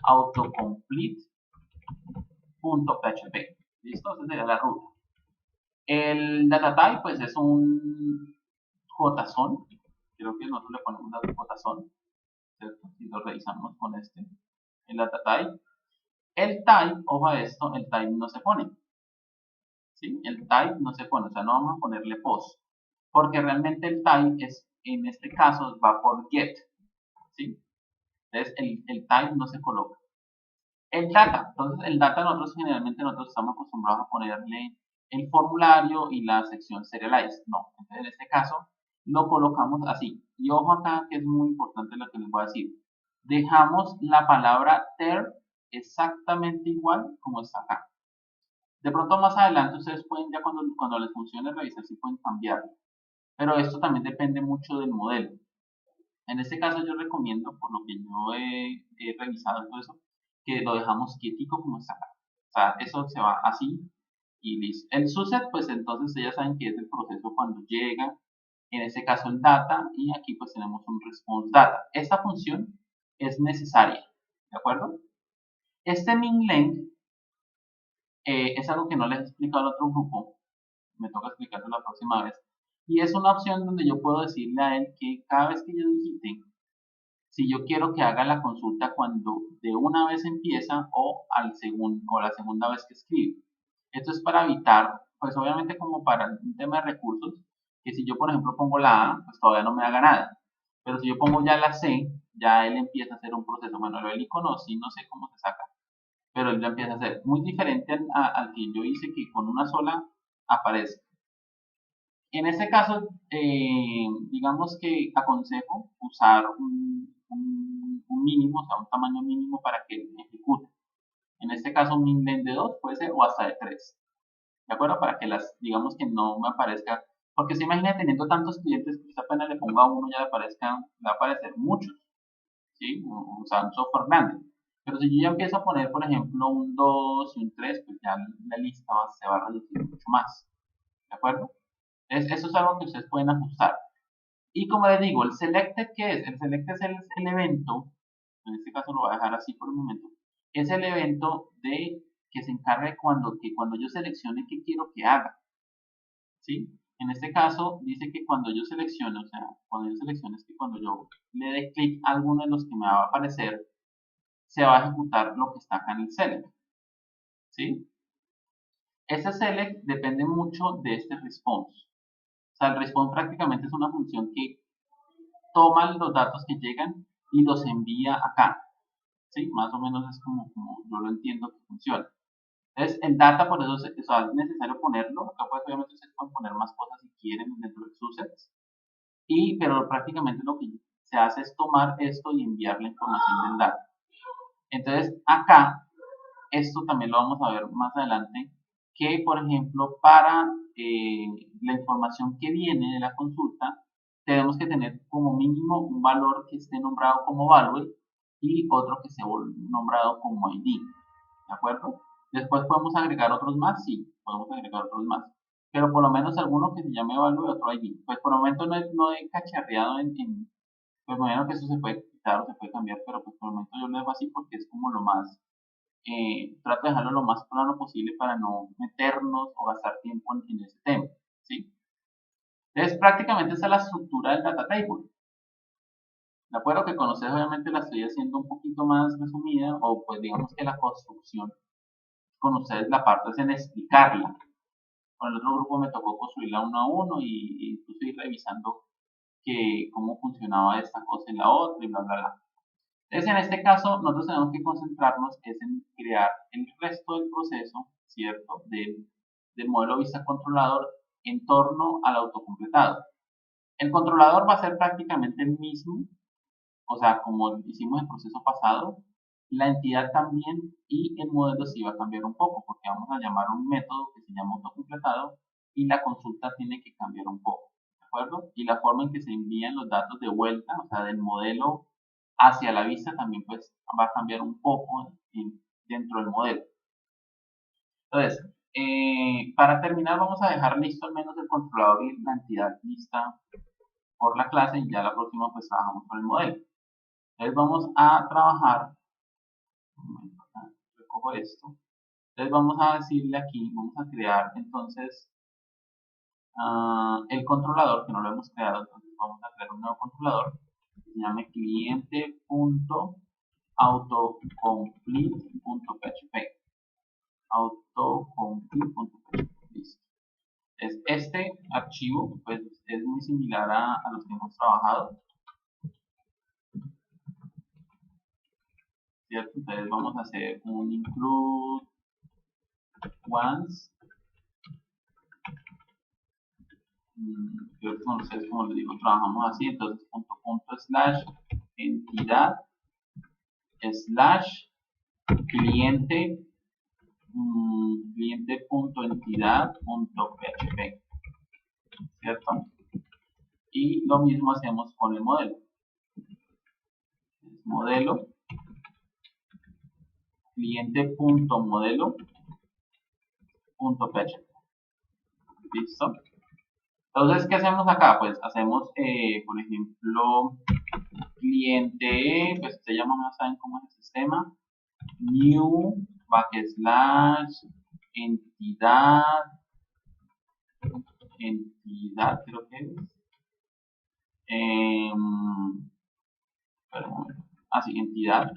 autocomplete.php. ¿Listo? Esa sería la ruta. El data type, pues es un JSON. Creo que nosotros le ponemos JSON. ¿cierto? Si lo revisamos con el data type. El type, ojo a esto, el type no se pone, ¿sí? El type no se pone, o sea, no vamos a ponerle post, porque realmente el type es, en este caso, va por get, ¿sí? Entonces, el type no se coloca. El data, entonces el data generalmente nosotros estamos acostumbrados a ponerle el formulario y la sección serialize. No, entonces en este caso lo colocamos así. Y ojo acá que es muy importante lo que les voy a decir. Dejamos la palabra ter exactamente igual como está acá. De pronto más adelante ustedes pueden ya cuando les funcione revisar si pueden cambiarlo. Pero esto también depende mucho del modelo. En este caso yo recomiendo, por lo que yo he revisado todo eso, que lo dejamos quietico como está acá. O sea, eso se va así y listo. El subset, pues entonces ya saben que es el proceso cuando llega, en este caso el data, y aquí pues tenemos un response data. Esta función es necesaria, ¿de acuerdo? Este min length es algo que no les he explicado al otro grupo, me toca explicarlo la próxima vez, y es una opción donde yo puedo decirle a él que cada vez que yo digite, si yo quiero que haga la consulta cuando de una vez empieza o la segunda vez que escribe. Esto es para evitar, pues obviamente como para un tema de recursos, que si yo por ejemplo pongo la A, pues todavía no me haga nada. Pero si yo pongo ya la C, ya él empieza a hacer un proceso. Bueno, el icono sí no sé cómo se saca, pero él ya empieza a hacer. Muy diferente al que yo hice que con una sola aparece. En este caso, digamos que aconsejo usar un mínimo, o sea, un tamaño mínimo para que ejecute. En este caso, un min de 2 puede ser o hasta de 3. ¿De acuerdo? Para que digamos que no me aparezca, porque se imagina teniendo tantos clientes que usted apenas le ponga uno ya le va a aparecer muchos, ¿sí? O sea, un software grande. Pero si yo ya empiezo a poner, por ejemplo, un 2 y un 3, pues ya la lista se va a reducir mucho más. ¿De acuerdo? Eso es algo que ustedes pueden ajustar. Y como les digo, el selected, ¿qué es? El selected es el evento, en este caso lo voy a dejar así por un momento, es el evento que se encarga que cuando yo seleccione qué quiero que haga, ¿sí? En este caso dice que cuando yo seleccione, o sea, cuando yo seleccione es que cuando yo le dé clic a alguno de los que me va a aparecer, se va a ejecutar lo que está acá en el select, ¿sí? Ese select depende mucho de este response. O sea, el response prácticamente es una función que toma los datos que llegan y los envía acá. ¿Sí? Más o menos es como yo lo entiendo que funciona. Entonces, el data, por eso es necesario ponerlo. Acá pues obviamente ustedes pueden poner más cosas si quieren dentro de subsets. Pero prácticamente lo que se hace es tomar esto y enviar la información del data. Entonces, acá, esto también lo vamos a ver más adelante, que por ejemplo, para la información que viene de la consulta, tenemos que tener como mínimo un valor que esté nombrado como value y otro que esté nombrado como ID, ¿de acuerdo? Después podemos agregar otros más, sí, podemos agregar otros más, pero por lo menos alguno que se llame value y otro ID. Pues por el momento no he cacharreado pues bueno, que eso se puede quitar o se puede cambiar, pero pues por el momento yo lo dejo así porque es como lo más, trato de dejarlo lo más plano posible para no meternos o gastar tiempo en ese tema, ¿sí? Entonces prácticamente esa es la estructura del data table. De acuerdo que con ustedes obviamente la estoy haciendo un poquito más resumida o pues digamos que la construcción con ustedes la parte es en explicarla. Con el otro grupo me tocó construirla uno a uno y incluso ir revisando cómo funcionaba esta cosa y la otra y bla bla bla. Entonces en este caso nosotros tenemos que concentrarnos es en crear el resto del proceso, ¿cierto? Del modelo vista controlador en torno al autocompletado. El controlador va a ser prácticamente el mismo, o sea, como hicimos el proceso pasado, la entidad también y el modelo sí va a cambiar un poco porque vamos a llamar un método que se llama autocompletado y la consulta tiene que cambiar un poco, ¿de acuerdo? Y la forma en que se envían los datos de vuelta, o sea, del modelo hacia la vista también pues va a cambiar un poco dentro del modelo. Entonces, para terminar vamos a dejar listo al menos el controlador y la entidad lista por la clase y ya la próxima pues trabajamos con el modelo. Entonces vamos a trabajar, un momento acá, recojo esto. Entonces vamos a decirle aquí, vamos a crear entonces el controlador que no lo hemos creado, entonces vamos a crear un nuevo controlador que se se llame cliente.autocomplete.php. Autocomplete.php. Listo. Este archivo pues es muy similar a los que hemos trabajado, ¿cierto? Entonces vamos a hacer un include once. Creo que con ustedes, como les digo, trabajamos así. Entonces punto slash entidad slash cliente cliente.entidad.php, ¿cierto? Y lo mismo hacemos con el modelo. Modelo cliente.modelo.php. ¿Listo? Entonces, ¿qué hacemos acá? Pues hacemos, por ejemplo, cliente, pues ustedes ya más saben cómo es el sistema, new backslash entidad, creo que es, así, entidad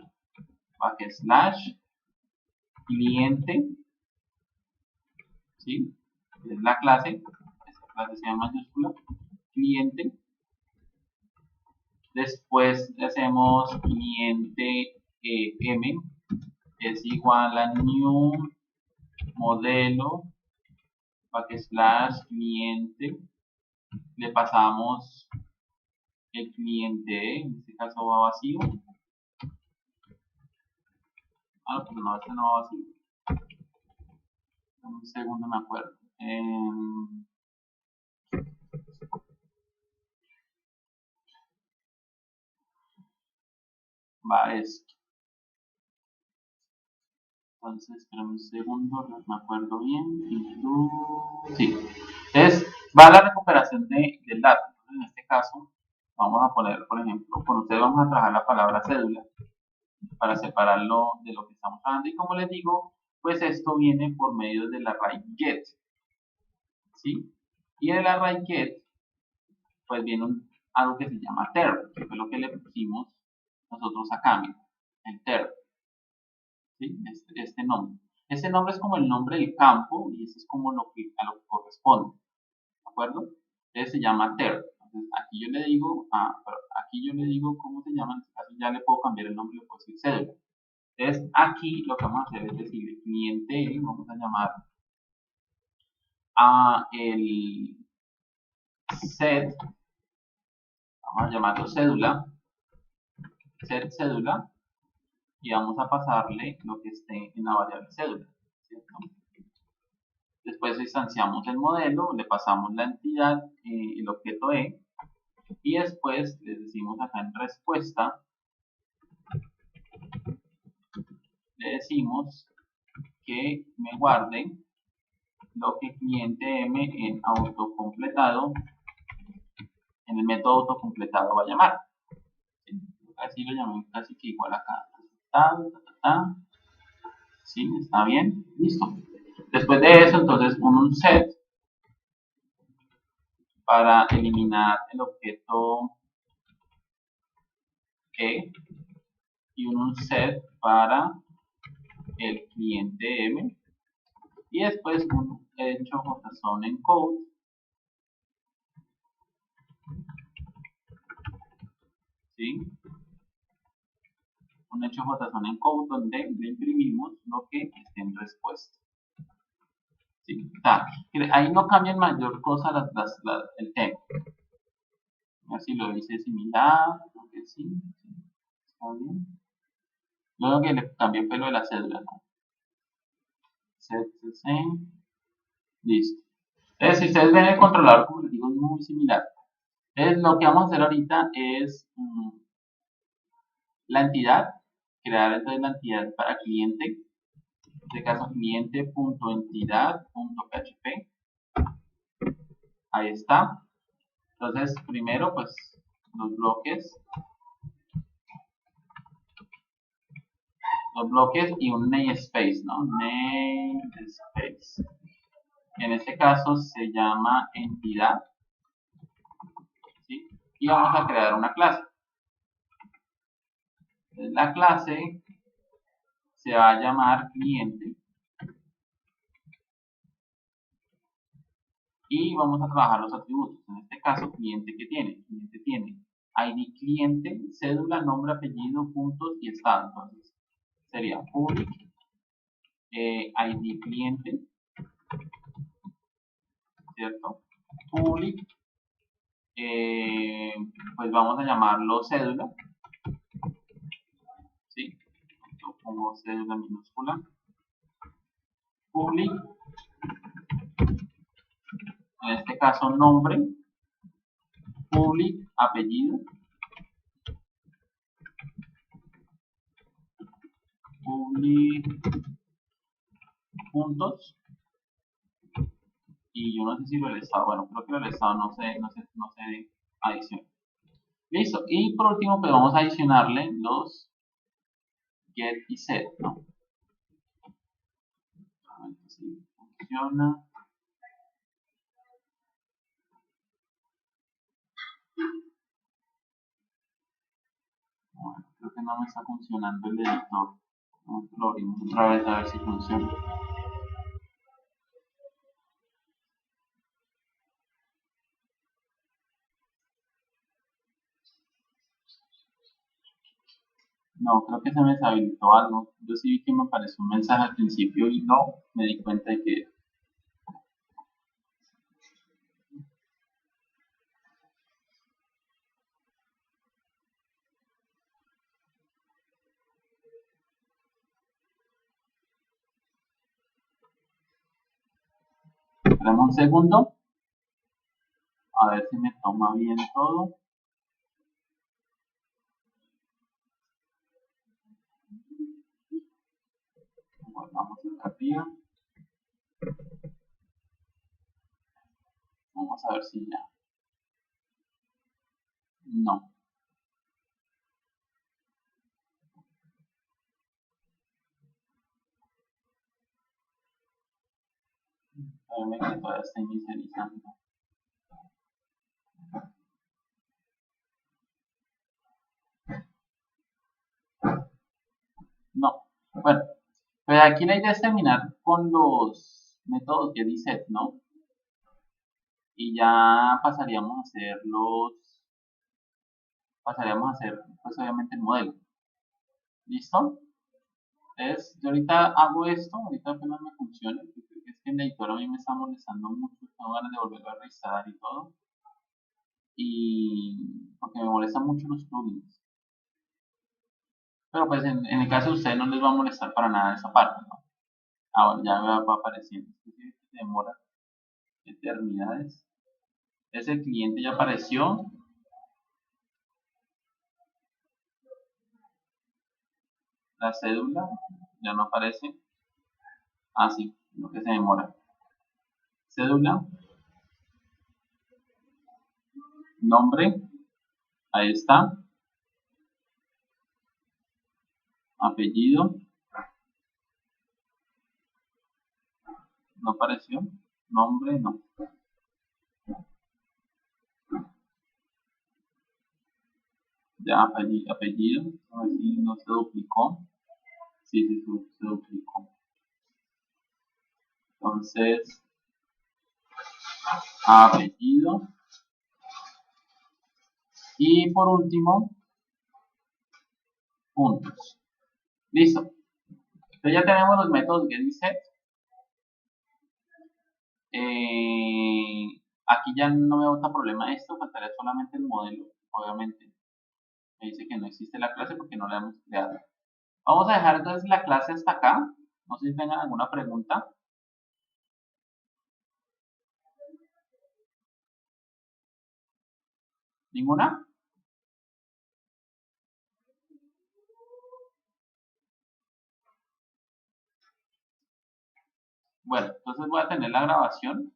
backslash cliente, ¿sí? Es la clase, esta clase se llama mayúscula, cliente. Después hacemos cliente m es igual a new modelo backslash cliente, le pasamos el cliente, en este caso va vacío. Pues no, este no va vacío. Un segundo, me acuerdo. Va esto. Entonces, espera un segundo, no me acuerdo bien. Sí. Entonces, va la recuperación del dato. Entonces, en este caso, vamos a poner, por ejemplo, con ustedes vamos a trabajar la palabra cédula para separarlo de lo que estamos hablando. Y como les digo, pues esto viene por medio del array get. ¿Sí? Y del array get, pues viene algo que se llama ter, que fue lo que le pusimos nosotros acá, el ter. ¿Sí? Este nombre. Este nombre es como el nombre del campo y ese es como a lo que corresponde. ¿De acuerdo? Entonces se llama ter. Entonces aquí yo le digo, cómo se llama, en este caso ya le puedo cambiar el nombre, le puedo decir cédula. Entonces aquí lo que vamos a hacer es decirle cliente, vamos a llamar a el set, vamos a llamarlo cédula, set cédula, y vamos a pasarle lo que esté en la variable cédula, ¿cierto? Después instanciamos el modelo, le pasamos la entidad, el objeto E, y después les decimos acá en respuesta, le decimos que me guarde lo que cliente M en autocompletado, en el método autocompletado va a llamar. ¿Sí? Así lo llamé casi que igual acá. ¿Sí? ¿Está bien? Listo. Después de eso, entonces un set para eliminar el objeto E y un set para el cliente M y después un hecho JSON en code ¿sí? Un hecho JSON en code donde le imprimimos lo que esté en respuesta. ¿Sí? Ahí no cambian mayor cosa el tema. Así lo hice similar, creo que sí, está bien. Luego que le cambié fue lo de la cédula, ¿no? CC, listo. Entonces, si ustedes ven el controlador, como les digo, es muy similar. Entonces, lo que vamos a hacer ahorita es la entidad, crear entonces la entidad para cliente, en este caso cliente.entidad.php. Ahí está. Entonces, primero, pues, los bloques y un namespace, ¿no? Namespace. En este caso se llama entidad, ¿sí? Y vamos a crear una clase. Entonces, la clase se va a llamar cliente y vamos a trabajar los atributos. En este caso, cliente que tiene. Cliente tiene ID cliente, cédula, nombre, apellido, puntos y estado. Entonces, sería public ID cliente, ¿cierto? Public, pues vamos a llamarlo cédula, ¿sí? Yo pongo cédula minúscula. Public, en este caso nombre, public, apellido, public, puntos, y yo no sé si lo del estado, bueno, creo que lo del estado no se adiciona. Listo, y por último pues vamos a adicionarle los get y set, ¿no? A ver si funciona. Bueno, creo que no me está funcionando el editor. Lo abrimos otra vez a ver si funciona. No, creo que se me deshabilitó algo. Yo sí vi que me apareció un mensaje al principio y no me di cuenta de que... Esperemos un segundo. A ver si me toma bien todo. Bueno, vamos a arriba. Vamos a ver si ya. No. Espérame que todavía está inicializando. No. Bueno, pues aquí la idea es terminar con los métodos get y set, ¿no? Y ya pasaríamos a hacer pues obviamente el modelo. ¿Listo? Entonces, yo ahorita hago esto, ahorita apenas me funcione, porque es que el editor a mí me está molestando mucho, tengo ganas de volverlo a revisar y todo, y porque me molestan mucho los plugins. Pero pues en el caso de ustedes no les va a molestar para nada esa parte, ¿no? Ahora ya va apareciendo, es que se demora eternidades. Ese cliente ya apareció, la cédula ya no aparece, sí, lo que se demora. Cédula, nombre, ahí está, apellido, no apareció, nombre, no. Ya apellido, a ver si no se duplicó. Sí, se duplicó. Entonces, apellido. Y por último, puntos. Listo. Entonces ya tenemos los métodos get y set. Aquí ya no me bota problema esto, faltaría solamente el modelo, obviamente. Me dice que no existe la clase porque no la hemos creado. Vamos a dejar entonces la clase hasta acá. No sé si tengan alguna pregunta. ¿Ninguna? Bueno, entonces voy a tener la grabación